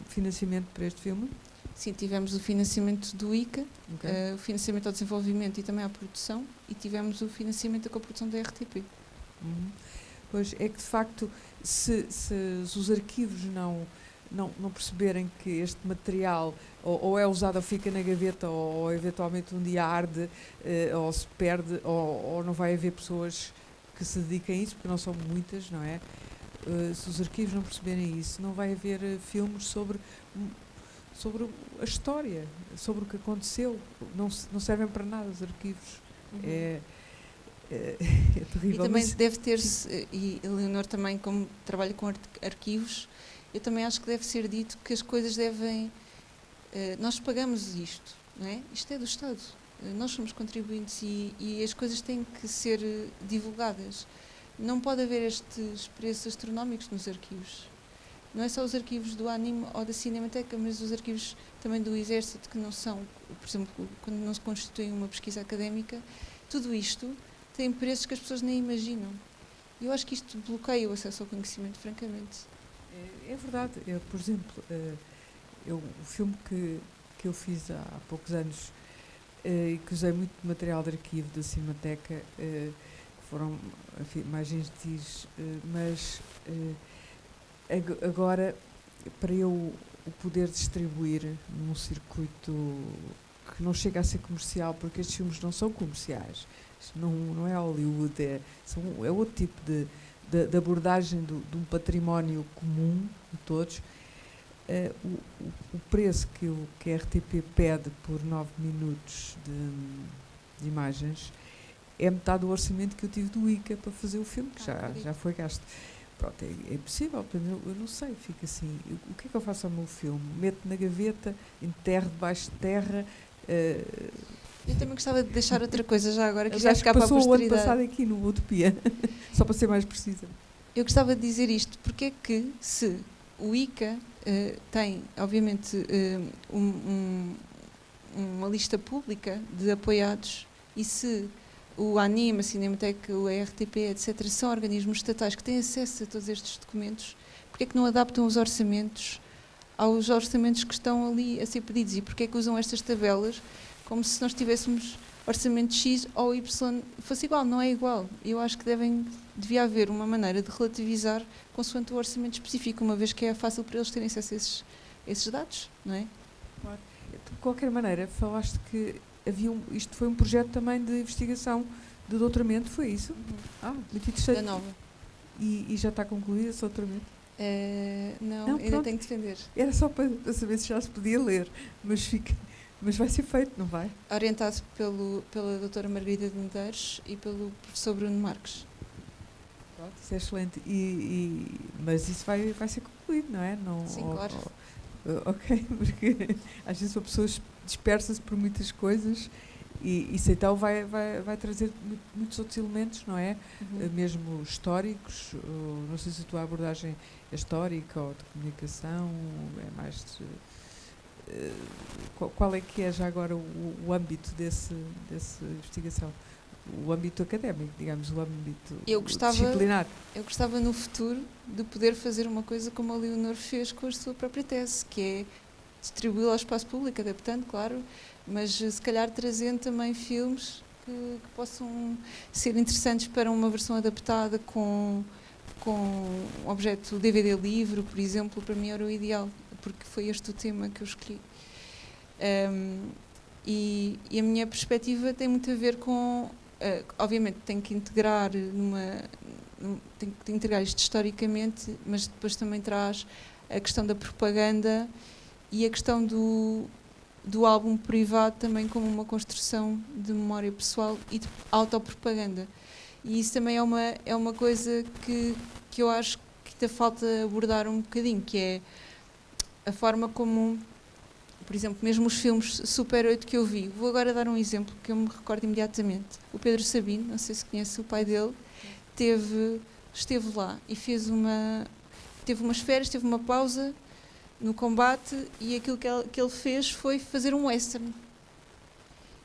financiamento para este filme? Sim, tivemos o financiamento do ICA, Okay. o financiamento ao desenvolvimento e também à produção, e tivemos o financiamento da coprodução da RTP. Uhum. Pois é que, de facto, se os arquivos não perceberem que este material ou é usado ou fica na gaveta ou eventualmente um dia arde ou se perde ou não vai haver pessoas que se dediquem a isso, porque não são muitas, não é? Se os arquivos não perceberem isso, não vai haver filmes sobre a história, sobre o que aconteceu. Não servem para nada os arquivos. Uhum. É terrível. E também deve ter-se, e a Leonor também, como trabalha com arquivos, eu também acho que deve ser dito que as coisas devem... nós pagamos isto, não é? Isto é do Estado. Nós somos contribuintes e as coisas têm que ser divulgadas. Não pode haver estes preços astronómicos nos arquivos. Não é só os arquivos do anime ou da Cinemateca, mas os arquivos também do Exército, que não são, por exemplo, quando não se constitui uma pesquisa académica, tudo isto tem preços que as pessoas nem imaginam. E eu acho que isto bloqueia o acesso ao conhecimento, francamente. É verdade. Eu, por exemplo, o filme que eu fiz há poucos anos e que usei muito material de arquivo da Cinemateca, que foram, enfim, mais gentis, mas agora, para eu o poder distribuir num circuito que não chega a ser comercial, porque estes filmes não são comerciais, isto não é Hollywood, é outro tipo de abordagem de um património comum de todos. O preço que a RTP pede por 9 minutos de imagens é metade do orçamento que eu tive do ICA para fazer o filme, que já foi gasto. Pronto, é impossível, eu não sei, fica assim, o que é que eu faço ao meu filme? Meto na gaveta, enterro debaixo de terra. Eu também gostava de deixar outra coisa já agora, que já Acho que ficar para a passou o ano posteridade. passado aqui no Utopia, só para ser mais precisa. Eu gostava de dizer isto, porque é que se o ICA tem, obviamente, uma lista pública de apoiados e se o ANIM, a Cinemateca, o RTP, etc., são organismos estatais que têm acesso a todos estes documentos, porque é que não adaptam os orçamentos aos orçamentos que estão ali a ser pedidos e porque é que usam estas tabelas como se nós tivéssemos orçamento X ou Y fosse igual? Não é igual. Eu acho que devia haver uma maneira de relativizar consoante o orçamento específico, uma vez que é fácil para eles terem acesso a esses dados, não é? Claro. De qualquer maneira, falaste que isto foi um projeto também de investigação de doutoramento, foi isso? Muito Da interessante. Nova. E já está concluído esse doutoramento? Não, Não, ainda pronto. tenho que defender. Era só para saber se já se podia ler, mas vai ser feito, não vai? Orientado pela doutora Margarida de Medeiros e pelo professor Bruno Marques. Pronto, isso é excelente. Mas isso vai ser concluído, não é? Não, Sim, claro. Ok, porque às vezes a pessoa dispersa-se por muitas coisas e isso então vai trazer muitos outros elementos, não é? Mesmo históricos, não sei se a tua abordagem é histórica ou de comunicação, é mais qual é que é já agora o âmbito dessa investigação? O âmbito académico, digamos, o âmbito disciplinar. Eu gostava no futuro de poder fazer uma coisa como a Leonor fez com a sua própria tese, que é distribuí-la ao espaço público, adaptando, claro, mas se calhar trazendo também filmes que possam ser interessantes para uma versão adaptada com um objeto DVD-livro, por exemplo, para mim era o ideal, porque foi este o tema que eu escolhi. E a minha perspectiva tem muito a ver com... obviamente tenho que integrar tenho que integrar isto historicamente, mas depois também traz a questão da propaganda e a questão do álbum privado também como uma construção de memória pessoal e de autopropaganda. E isso também é uma coisa que eu acho que ainda falta abordar um bocadinho, que é a forma como, por exemplo, mesmo os filmes Super 8 que eu vi. Vou agora dar um exemplo que eu me recordo imediatamente. O Pedro Sabino, não sei se conhece o pai dele, esteve lá e teve umas férias, teve uma pausa no combate e aquilo que ele fez foi fazer um western.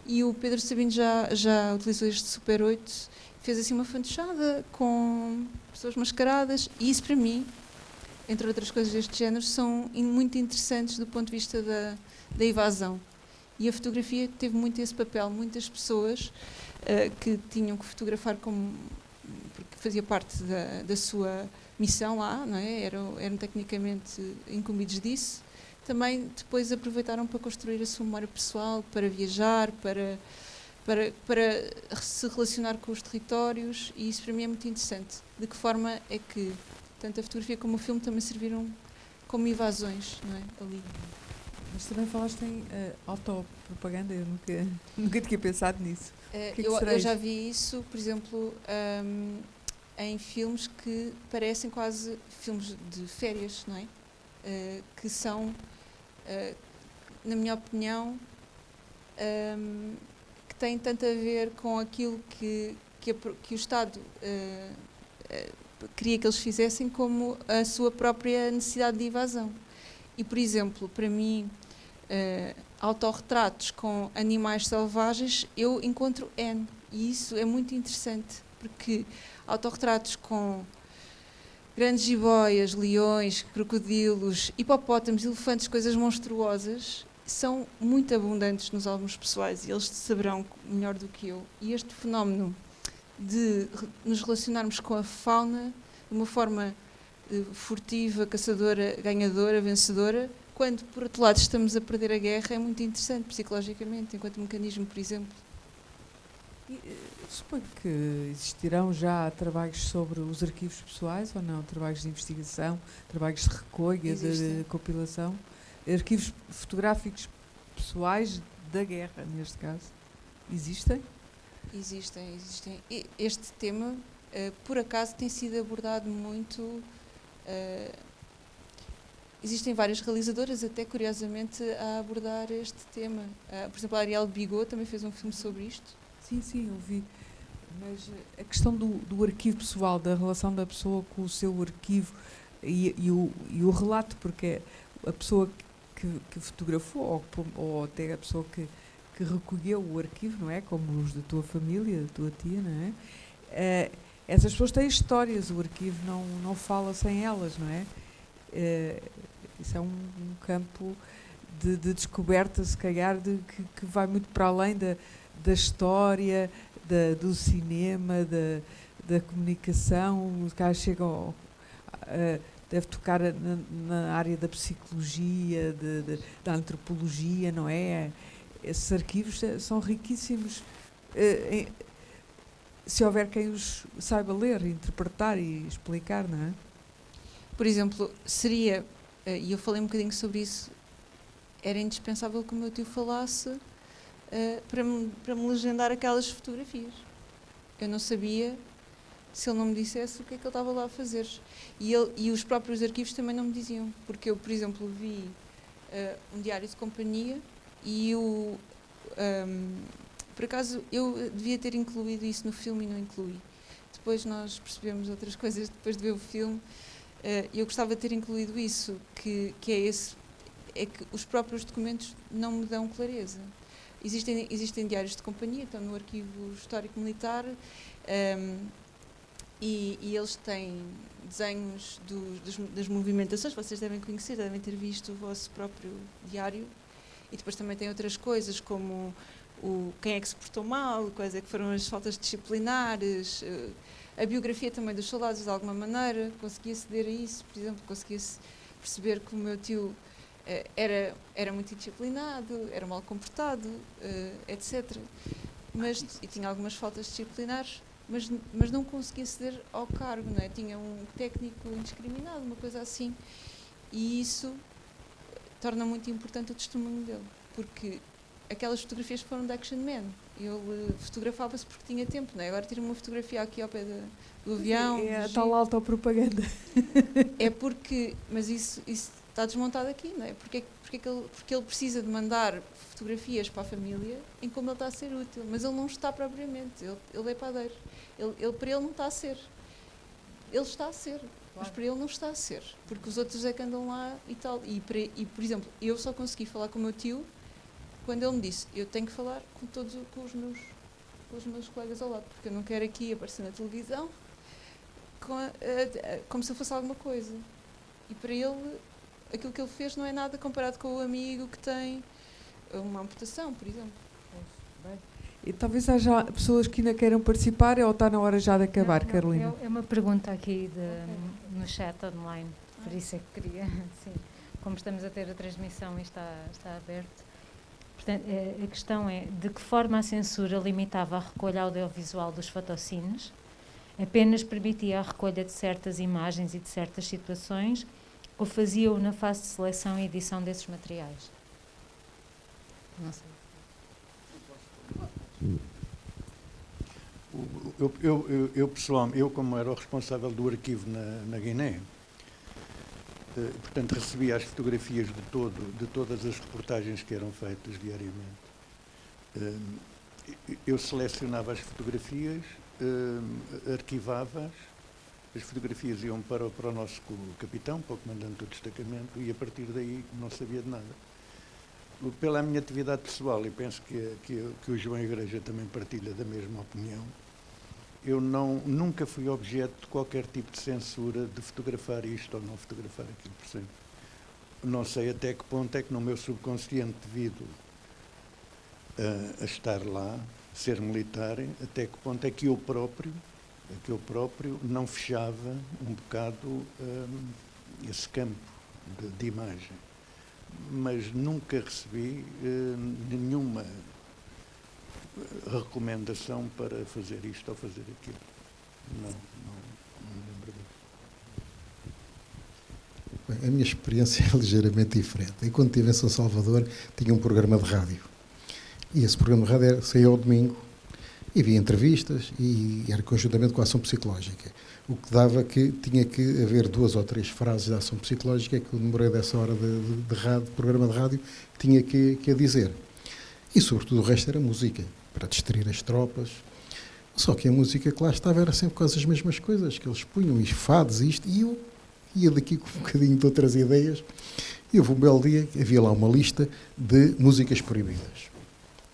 E o Pedro Sabino já utilizou este Super 8, fez assim uma fantochada com pessoas mascaradas e isso para mim, entre outras coisas deste género, são muito interessantes do ponto de vista da evasão. E a fotografia teve muito esse papel. Muitas pessoas que tinham que fotografar porque fazia parte da sua missão lá, não é? Eram tecnicamente incumbidos disso. Também depois aproveitaram para construir a sua memória pessoal, para viajar, para se relacionar com os territórios, e isso para mim é muito interessante. De que forma é que tanto a fotografia como o filme também serviram como evasões, não é? Ali. Mas também falaste em autopropaganda, eu nunca tinha pensado nisso. Eu já vi isso, por exemplo, em filmes que parecem quase filmes de férias, não é? Que são, na minha opinião, que têm tanto a ver com aquilo que o Estado queria que eles fizessem, como a sua própria necessidade de evasão. E, por exemplo, para mim, autorretratos com animais selvagens, eu encontro N. E isso é muito interessante, porque autorretratos com grandes jiboias, leões, crocodilos, hipopótamos, elefantes, coisas monstruosas, são muito abundantes nos álbuns pessoais e eles saberão melhor do que eu. E este fenómeno de nos relacionarmos com a fauna de uma forma furtiva, caçadora, ganhadora, vencedora, quando, por outro lado, estamos a perder a guerra, é muito interessante psicologicamente, enquanto mecanismo, por exemplo. Suponho que existirão já trabalhos sobre os arquivos pessoais ou não? Trabalhos de investigação, trabalhos de recolha, de compilação, arquivos fotográficos pessoais da guerra, neste caso. Existem? Existem. Este tema, por acaso, tem sido abordado muito. Existem várias realizadoras, até curiosamente, a abordar este tema. Por exemplo, a Ariel Bigot também fez um filme sobre isto. Sim, eu vi. Mas a questão do arquivo pessoal, da relação da pessoa com o seu arquivo e o relato, porque a pessoa que fotografou ou até a pessoa que recolheu o arquivo, não é? Como os da tua família, da tua tia, não é? Essas pessoas têm histórias, o arquivo não fala sem elas, não é? Isso é um campo de descoberta, se calhar, que vai muito para além da história, do cinema, da comunicação. Os caras chegam, deve tocar na área da psicologia, da antropologia, não é? Esses arquivos são riquíssimos se houver quem os saiba ler, interpretar e explicar, não é? Por exemplo, seria, e eu falei um bocadinho sobre isso, era indispensável que o meu tio falasse para me legendar aquelas fotografias. Eu não sabia, se ele não me dissesse, o que é que ele estava lá a fazer. E os próprios arquivos também não me diziam, porque eu, por exemplo, vi um diário de companhia e por acaso eu devia ter incluído isso no filme e não incluí. Depois nós percebemos outras coisas depois de ver o filme. Eu gostava de ter incluído isso, que é que os próprios documentos não me dão clareza. Existem diários de companhia, estão no Arquivo Histórico Militar, e eles têm desenhos das movimentações, vocês devem conhecer, devem ter visto o vosso próprio diário, e depois também tem outras coisas, como quem é que se portou mal, quais é que foram as faltas disciplinares, a biografia também dos soldados, de alguma maneira, conseguia aceder a isso, por exemplo, conseguia-se perceber que o meu tio era muito indisciplinado, era mal comportado, etc. E tinha algumas faltas disciplinares, mas não conseguia aceder ao cargo, não é? Tinha um técnico indiscriminado, uma coisa assim. E isso torna muito importante o testemunho dele, porque aquelas fotografias foram de Action Man. Ele fotografava-se porque tinha tempo, não é? Agora tira uma fotografia aqui ao pé do avião. É a tal autopropaganda. É porque, mas isso está desmontado aqui, não é? Porque ele precisa de mandar fotografias para a família em como ele está a ser útil, mas ele não está propriamente, ele é padeiro. Para ele não está a ser. Ele está a ser, mas para ele não está a ser, porque os outros é que andam lá e tal. E por exemplo, eu só consegui falar com o meu tio quando ele me disse, eu tenho que falar com os meus colegas ao lado, porque eu não quero aqui aparecer na televisão como se eu fosse alguma coisa. E para ele, aquilo que ele fez não é nada comparado com o amigo que tem uma amputação, por exemplo. Bem, e talvez haja pessoas que ainda queiram participar, ou está na hora já de acabar, Carolina? É uma pergunta aqui no chat online, por isso é que queria, sim, como estamos a ter a transmissão e está aberto. Portanto, a questão é, de que forma a censura limitava a recolha audiovisual dos fotocines? Apenas permitia a recolha de certas imagens e de certas situações, ou fazia-o na fase de seleção e edição desses materiais? Não sei. Eu pessoalmente, como era o responsável do arquivo na Guiné, portanto recebia as fotografias de todas as reportagens que eram feitas diariamente. Eu selecionava as fotografias, arquivava-as, as fotografias iam para o nosso capitão, para o comandante do destacamento, e a partir daí não sabia de nada. Pela minha atividade pessoal, e penso que o João Igreja também partilha da mesma opinião, eu nunca fui objeto de qualquer tipo de censura de fotografar isto ou não fotografar aquilo, por exemplo. Não sei até que ponto é que no meu subconsciente, devido a estar lá, ser militar, até que ponto é que eu próprio não fechava um bocado esse campo de imagem. Mas nunca recebi nenhuma recomendação para fazer isto ou fazer aquilo. Não me lembro disso. Bem, a minha experiência é ligeiramente diferente. Eu, quando estive em São Salvador, tinha um programa de rádio. E esse programa de rádio saía ao domingo, e havia entrevistas, e era conjuntamente com a ação psicológica. O que dava que tinha que haver 2 ou 3 frases de ação psicológica que eu demorei dessa hora de rádio, programa de rádio, tinha que a dizer. E, sobretudo, o resto era música, para distrair as tropas. Só que a música que lá estava era sempre quase as mesmas coisas, que eles punham, e fados, isto, e eu ia daqui com um bocadinho de outras ideias. E houve um belo dia, havia lá uma lista de músicas proibidas.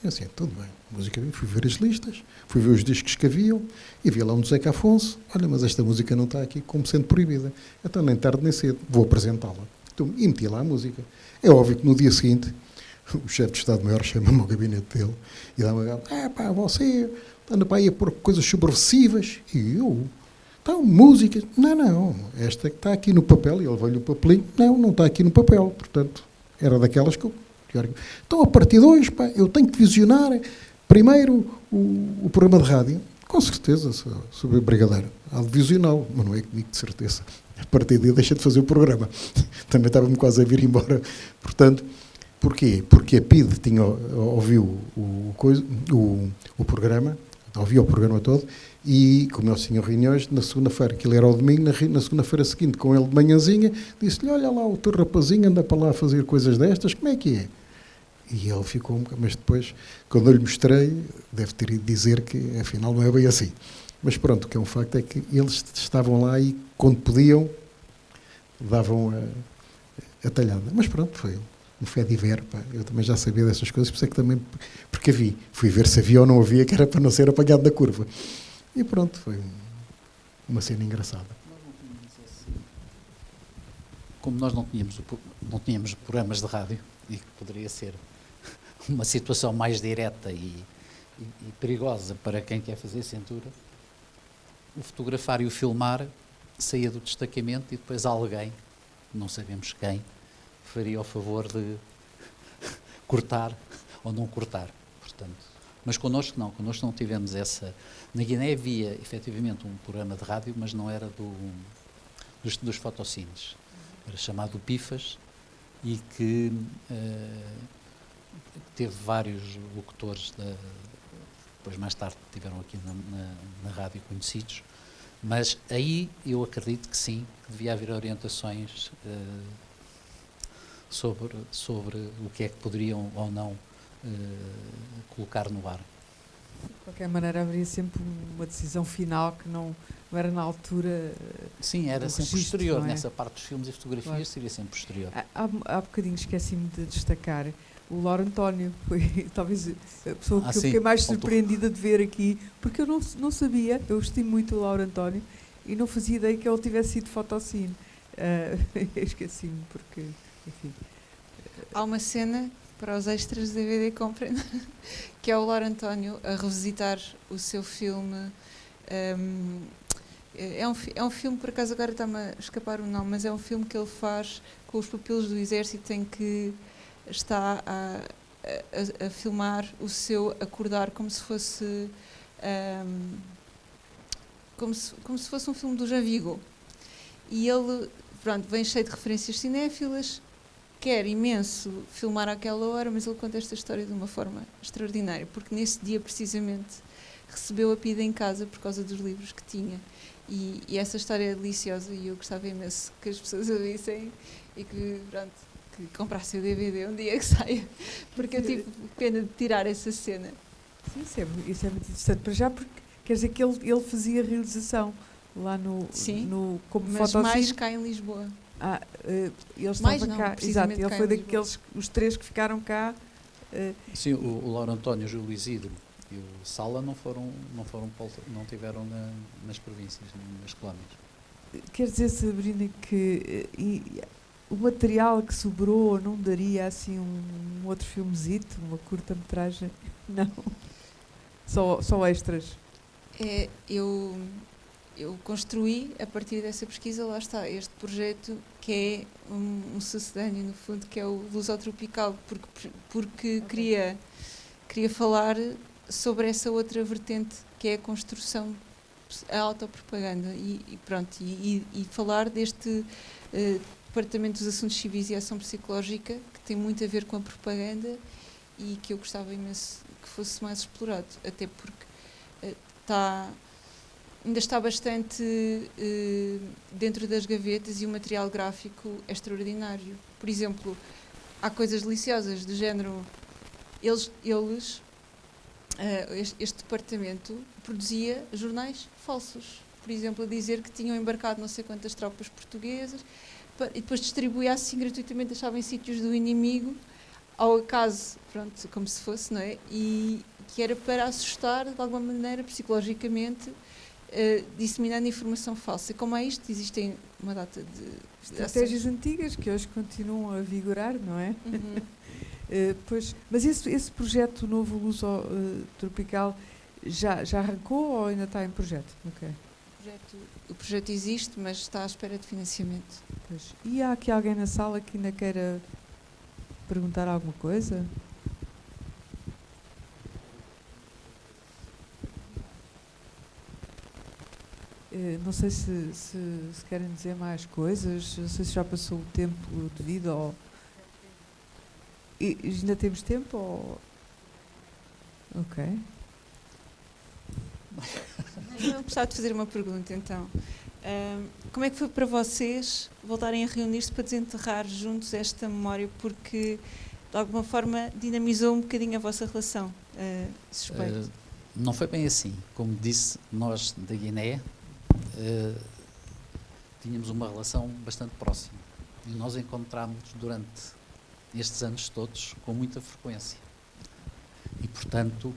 Eu assim, tudo bem, música, fui ver as listas, fui ver os discos que haviam, e havia lá um do Zeca Afonso, olha, mas esta música não está aqui como sendo proibida. Então, nem tarde nem cedo, vou apresentá-la. Então, e meti lá a música. É óbvio que no dia seguinte, o chefe de Estado-Maior chama-me ao gabinete dele e dá-me pá, você anda para aí a pôr coisas subversivas. E eu, então, música, não, esta que está aqui no papel, e ele veio-lhe o papelinho, não está aqui no papel, portanto, era daquelas que eu... Então, a partir de hoje, pá, eu tenho que visionar primeiro o programa de rádio, Com certeza, sobre brigadeiro. Audiovisual, mas não é comigo, de certeza. A partir daí deixa de fazer o programa. Também estava-me quase a vir embora. Portanto, porquê? Porque a PIDE ouviu o programa, ouviu o programa todo, e, como eles tinham reuniões, na segunda-feira, aquilo era ao domingo, na segunda-feira seguinte, com ele de manhãzinha, disse-lhe, olha lá, o teu rapazinho anda para lá a fazer coisas destas, como é que é? E ele ficou um bocado, mas depois, quando eu lhe mostrei, deve ter ido dizer que, afinal, não é bem assim. Mas pronto, o que é um facto é que eles estavam lá e, quando podiam, davam a talhada. Mas pronto, foi um fé de ver, pá. Eu também já sabia dessas coisas, por isso é que também, porque fui ver se havia ou não havia, que era para não ser apanhado da curva. E pronto, foi uma cena engraçada. Como nós não tínhamos programas de rádio, e que poderia ser uma situação mais direta e perigosa para quem quer fazer cintura, o fotografar e o filmar saía do destacamento e depois alguém, não sabemos quem, faria o favor de cortar ou não cortar. Portanto, mas connosco não tivemos essa. Na Guiné havia efetivamente um programa de rádio, mas não era dos fotocines. Era chamado Pifas e que teve vários locutores, depois mais tarde tiveram aqui na rádio conhecidos, mas aí eu acredito que sim, que devia haver orientações sobre o que é que poderiam ou não colocar no ar. De qualquer maneira, haveria sempre uma decisão final que não era na altura. Sim, era sempre registro, posterior. não é? Nessa parte dos filmes e fotografias, claro, seria sempre posterior. Há bocadinho esqueci-me de destacar o Lauro António. Foi talvez a pessoa que eu fiquei mais surpreendida de ver aqui, porque eu não sabia, eu estimo muito o Lauro António e não fazia ideia que ele tivesse sido fotocine. Esqueci-me, porque, enfim. Há uma cena para os extras de DVD comprem, que é o Lauro António a revisitar o seu filme. É um filme, por acaso agora está-me a escapar o nome, mas é um filme que ele faz com os pupilos do exército, em que está a filmar o seu acordar como se fosse como se fosse um filme do Jean Vigo. E ele, pronto, vem cheio de referências cinéfilas, quer imenso filmar àquela hora, mas ele conta esta história de uma forma extraordinária, porque nesse dia precisamente recebeu a PIDE em casa por causa dos livros que tinha. E essa história é deliciosa e eu gostava imenso que as pessoas a vissem e que, pronto, que comprassem o DVD um dia que saia, porque eu tive pena de tirar essa cena. Sim, isso é muito interessante para já, porque quer dizer que ele fazia realização lá como mas fotocine. Mais cá em Lisboa. Ele estava cá, exato, ele foi daqueles, os três que ficaram cá. Sim, o Lauro António, o Júlio Isidro e o Sala não tiveram nas províncias, nas colónias. Quer dizer, Sabrina, que o material que sobrou não daria assim um outro filmezito, uma curta-metragem? Não. Só extras. Eu construí, a partir dessa pesquisa, lá está, este projeto que é um sucedâneo, no fundo, que é o Lusotropical, porque queria falar sobre essa outra vertente, que é a construção, a autopropaganda, e pronto, e falar deste Departamento dos Assuntos Civis e Ação Psicológica, que tem muito a ver com a propaganda e que eu gostava imenso que fosse mais explorado, até porque ainda está bastante dentro das gavetas e o material gráfico é extraordinário. Por exemplo, há coisas deliciosas do género, este departamento produzia jornais falsos, por exemplo, a dizer que tinham embarcado não sei quantas tropas portuguesas e depois distribuía assim gratuitamente, deixava em sítios do inimigo, ao acaso, pronto, como se fosse, não é? E que era para assustar, de alguma maneira, psicologicamente, disseminando informação falsa. Como é isto? Existem uma data de estratégias antigas que hoje continuam a vigorar, não é? Uhum. Pois, mas esse projeto novo Lusotropical já arrancou ou ainda está em projeto? Okay. O projeto existe, mas está à espera de financiamento. Pois. E há aqui alguém na sala que ainda queira perguntar alguma coisa? Não sei se querem dizer mais coisas, não sei se já passou o tempo devido ou... E ainda temos tempo ou... Ok. Eu gostava de fazer uma pergunta, então. Como é que foi para vocês voltarem a reunir-se para desenterrar juntos esta memória? Porque, de alguma forma, dinamizou um bocadinho a vossa relação, suspeito. Não foi bem assim. Como disse, nós da Guiné tínhamos uma relação bastante próxima. E nós encontrámos-nos durante estes anos todos com muita frequência. E, portanto,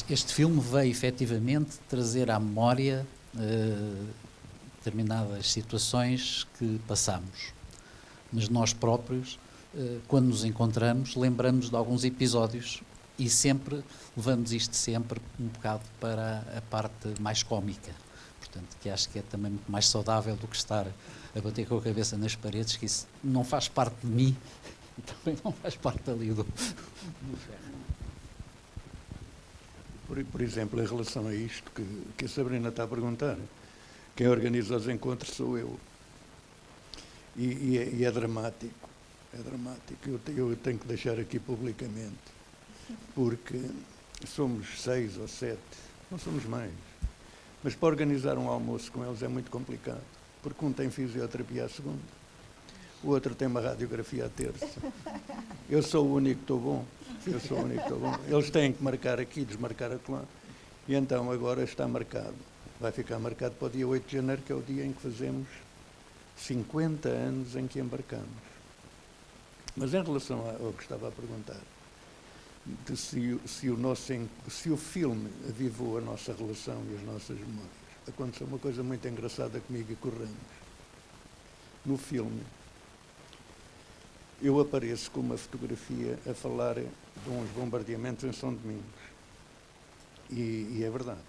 este filme veio efetivamente trazer à memória determinadas situações que passamos. Mas nós próprios, quando nos encontramos, lembramos de alguns episódios e sempre levamos isto sempre um bocado para a parte mais cómica. Portanto, que acho que é também muito mais saudável do que estar a bater com a cabeça nas paredes, que isso não faz parte de mim e também não faz parte ali do ferro. Por exemplo, em relação a isto que a Sabrina está a perguntar, quem organiza os encontros sou eu. E é dramático. É dramático. Eu tenho que deixar aqui publicamente, porque somos 6 ou 7, não somos mais. Mas para organizar um almoço com eles é muito complicado, porque um tem fisioterapia à segunda, o outro tem uma radiografia à terça. Eu sou o único que estou bom. Eles têm que marcar aqui, desmarcar acolá. E então agora está marcado. Vai ficar marcado para o dia 8 de janeiro, que é o dia em que fazemos 50 anos em que embarcamos. Mas em relação ao que estava a perguntar, de se o filme avivou a nossa relação e as nossas memórias, aconteceu uma coisa muito engraçada comigo e com o Ramos. No filme, eu apareço com uma fotografia a falar de uns bombardeamentos em São Domingos. E é verdade.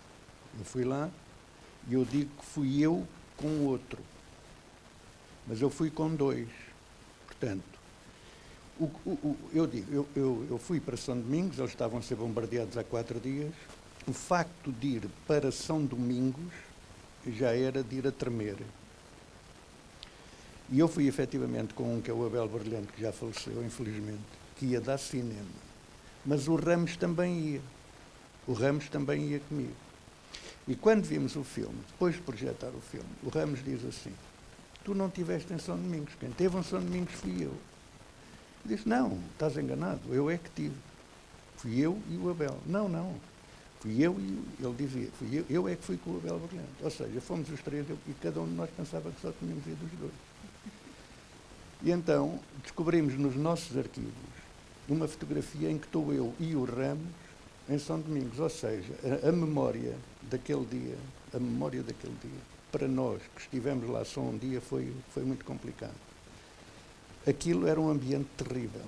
Eu fui lá e eu digo que fui eu com outro. Mas eu fui com 2. Portanto, eu digo, eu fui para São Domingos, eles estavam a ser bombardeados há 4 dias. O facto de ir para São Domingos já era de ir a tremer. E eu fui efetivamente com um que é o Abel Brilhante, que já faleceu, infelizmente, que ia dar cinema. Mas o Ramos também ia. O Ramos também ia comigo. E quando vimos o filme, depois de projetar o filme, o Ramos diz assim: tu não estiveste em São Domingos, quem teve em São Domingos fui eu. Eu disse: não, estás enganado, eu é que tive. Fui eu e o Abel. Não. Fui eu e ele dizia, eu é que fui com o Abel Brilhante. Ou seja, fomos os 3 e cada um de nós pensava que só tínhamos ido os 2. E então descobrimos nos nossos arquivos uma fotografia em que estou eu e o Ramos em São Domingos. Ou seja, a memória daquele dia, para nós que estivemos lá só um dia, foi muito complicado. Aquilo era um ambiente terrível.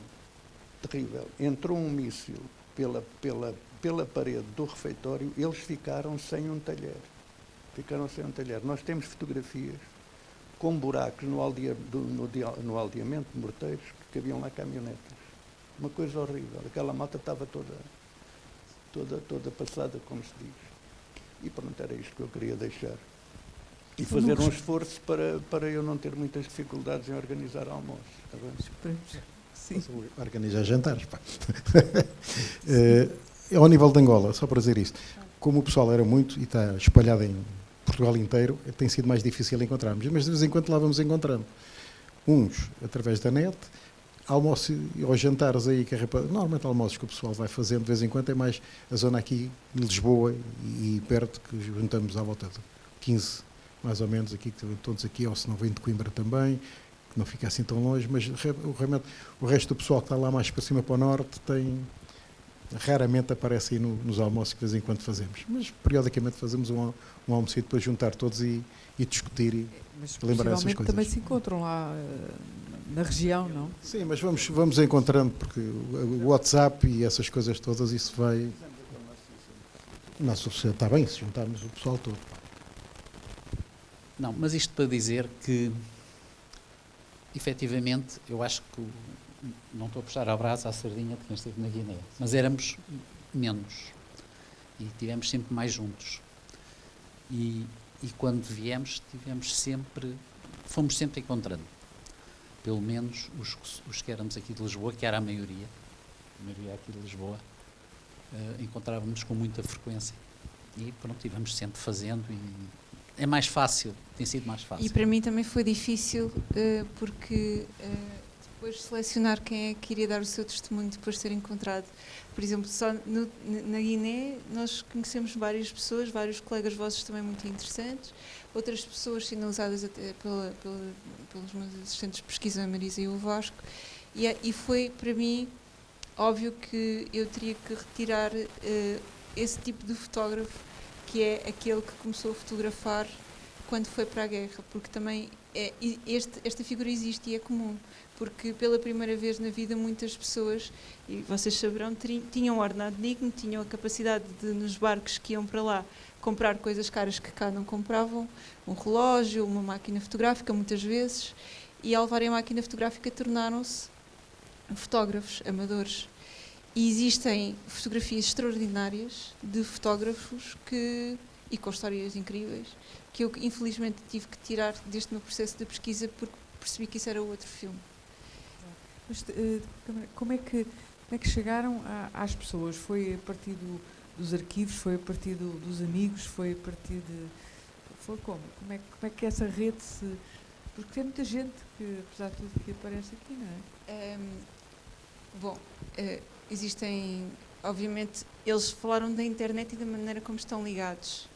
Terrível. Entrou um míssil pela parede do refeitório, eles ficaram sem um talher. Nós temos fotografias com buracos no aldeamento de morteiros, que haviam lá caminhonetas. Uma coisa horrível. Aquela malta estava toda passada, como se diz. E pronto, era isto que eu queria deixar. E fazer um esforço para eu não ter muitas dificuldades em organizar almoços. Está bem? Sim. Organizar jantares, pá. Ao nível de Angola, só para dizer isto, como o pessoal era muito e está espalhado em Portugal inteiro, tem sido mais difícil encontrarmos, mas de vez em quando lá vamos encontrando. Uns através da net, almoço ou jantares aí, normalmente almoços que o pessoal vai fazendo de vez em quando, é mais a zona aqui de Lisboa e perto, que juntamos à volta de 15, mais ou menos, aqui, todos aqui, ou se não vem de Coimbra também, que não fica assim tão longe, mas realmente o resto do pessoal que está lá mais para cima, para o norte, raramente aparece aí nos almoços que de vez em quando fazemos. Mas periodicamente fazemos um almoço e depois juntar todos e discutir e lembrar essas coisas. Também se encontram lá na região, não? Sim, mas vamos encontrando, porque o WhatsApp e essas coisas todas, isso vai... Nossa, está bem, se juntarmos o pessoal todo. Não, mas isto para dizer que, efetivamente, eu acho que não estou a puxar a brasa à sardinha de quem esteve na Guiné, mas éramos menos. e tivemos sempre mais juntos. E quando viemos, fomos sempre encontrando. Pelo menos os que éramos aqui de Lisboa, que era a maioria aqui de Lisboa, encontrávamos com muita frequência. E pronto, e vamos sempre fazendo e é mais fácil, tem sido mais fácil. E para mim também foi difícil, porque depois selecionar quem é que iria dar o seu testemunho depois de ser encontrado. Por exemplo, só na Guiné nós conhecemos várias pessoas, vários colegas vossos também muito interessantes, outras pessoas sinalizadas até pelos meus assistentes de pesquisa, a Marisa e o Vasco, e foi para mim óbvio que eu teria que retirar esse tipo de fotógrafo, que é aquele que começou a fotografar quando foi para a guerra, porque também esta figura existe e é comum, porque pela primeira vez na vida muitas pessoas, e vocês saberão, tinham um ordenado digno, tinham a capacidade de, nos barcos que iam para lá, comprar coisas caras que cá não compravam, um relógio, uma máquina fotográfica, muitas vezes, e ao levarem a máquina fotográfica tornaram-se fotógrafos amadores. E existem fotografias extraordinárias de fotógrafos e com histórias incríveis, que eu infelizmente tive que tirar deste meu processo de pesquisa porque percebi que isso era outro filme. Mas como é que chegaram às pessoas? Foi a partir dos arquivos, foi a partir dos amigos, foi a partir de... Foi como? Como é que essa rede se... Porque tem muita gente que, apesar de tudo, que aparece aqui, não é? Existem, obviamente, eles falaram da internet e da maneira como estão ligados.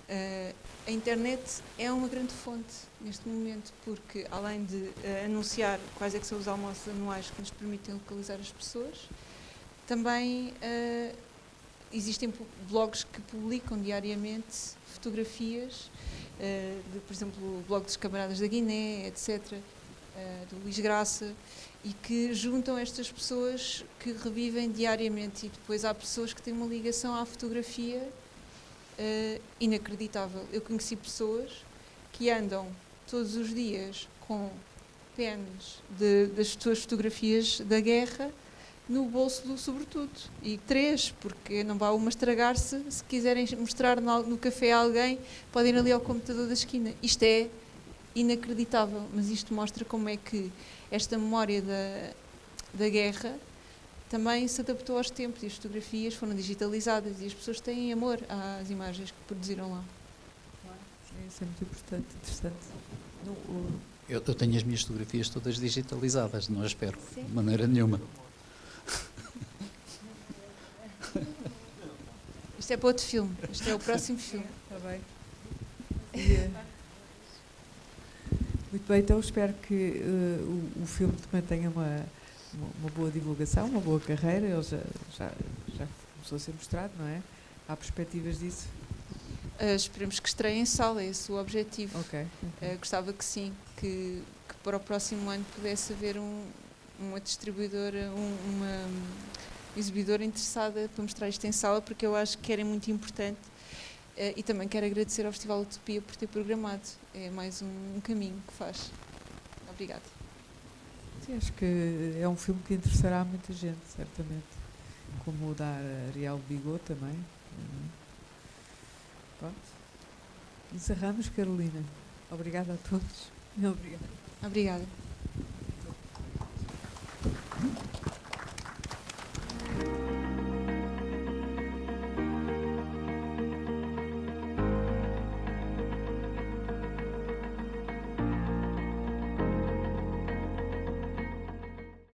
A internet é uma grande fonte neste momento, porque além de anunciar quais é que são os almoços anuais que nos permitem localizar as pessoas, também existem blogs que publicam diariamente fotografias, por exemplo, o blog dos Camaradas da Guiné, etc., do Luís Graça, e que juntam estas pessoas que revivem diariamente, e depois há pessoas que têm uma ligação à fotografia inacreditável. Eu conheci pessoas que andam todos os dias com pens das suas fotografias da guerra no bolso do sobretudo, e 3, porque não vá uma estragar-se. Se quiserem mostrar no café a alguém, podem ir ali ao computador da esquina. Isto é inacreditável, mas isto mostra como é que esta memória da guerra também se adaptou aos tempos, e as fotografias foram digitalizadas e as pessoas têm amor às imagens que produziram lá. Isso é muito importante, interessante. Eu tenho as minhas fotografias todas digitalizadas, não as espero de maneira nenhuma. Isto é para outro filme, isto é o próximo filme. Está bem. Muito bem, então espero que o filme também tenha uma boa divulgação, uma boa carreira. Ele já começou a ser mostrado, não é? Há perspectivas disso? Esperemos que estreie em sala, esse é o objetivo. Okay. Gostava que sim, que para o próximo ano pudesse haver uma distribuidora, uma exibidora interessada para mostrar isto em sala, porque eu acho que era muito importante. E também quero agradecer ao Festival Utopia por ter programado. É mais um caminho que faz. Obrigada. Sim, acho que é um filme que interessará a muita gente, certamente. Como o da Ariel Bigot também. Pronto. Encerramos, Carolina. Obrigada a todos. Obrigada. Obrigada.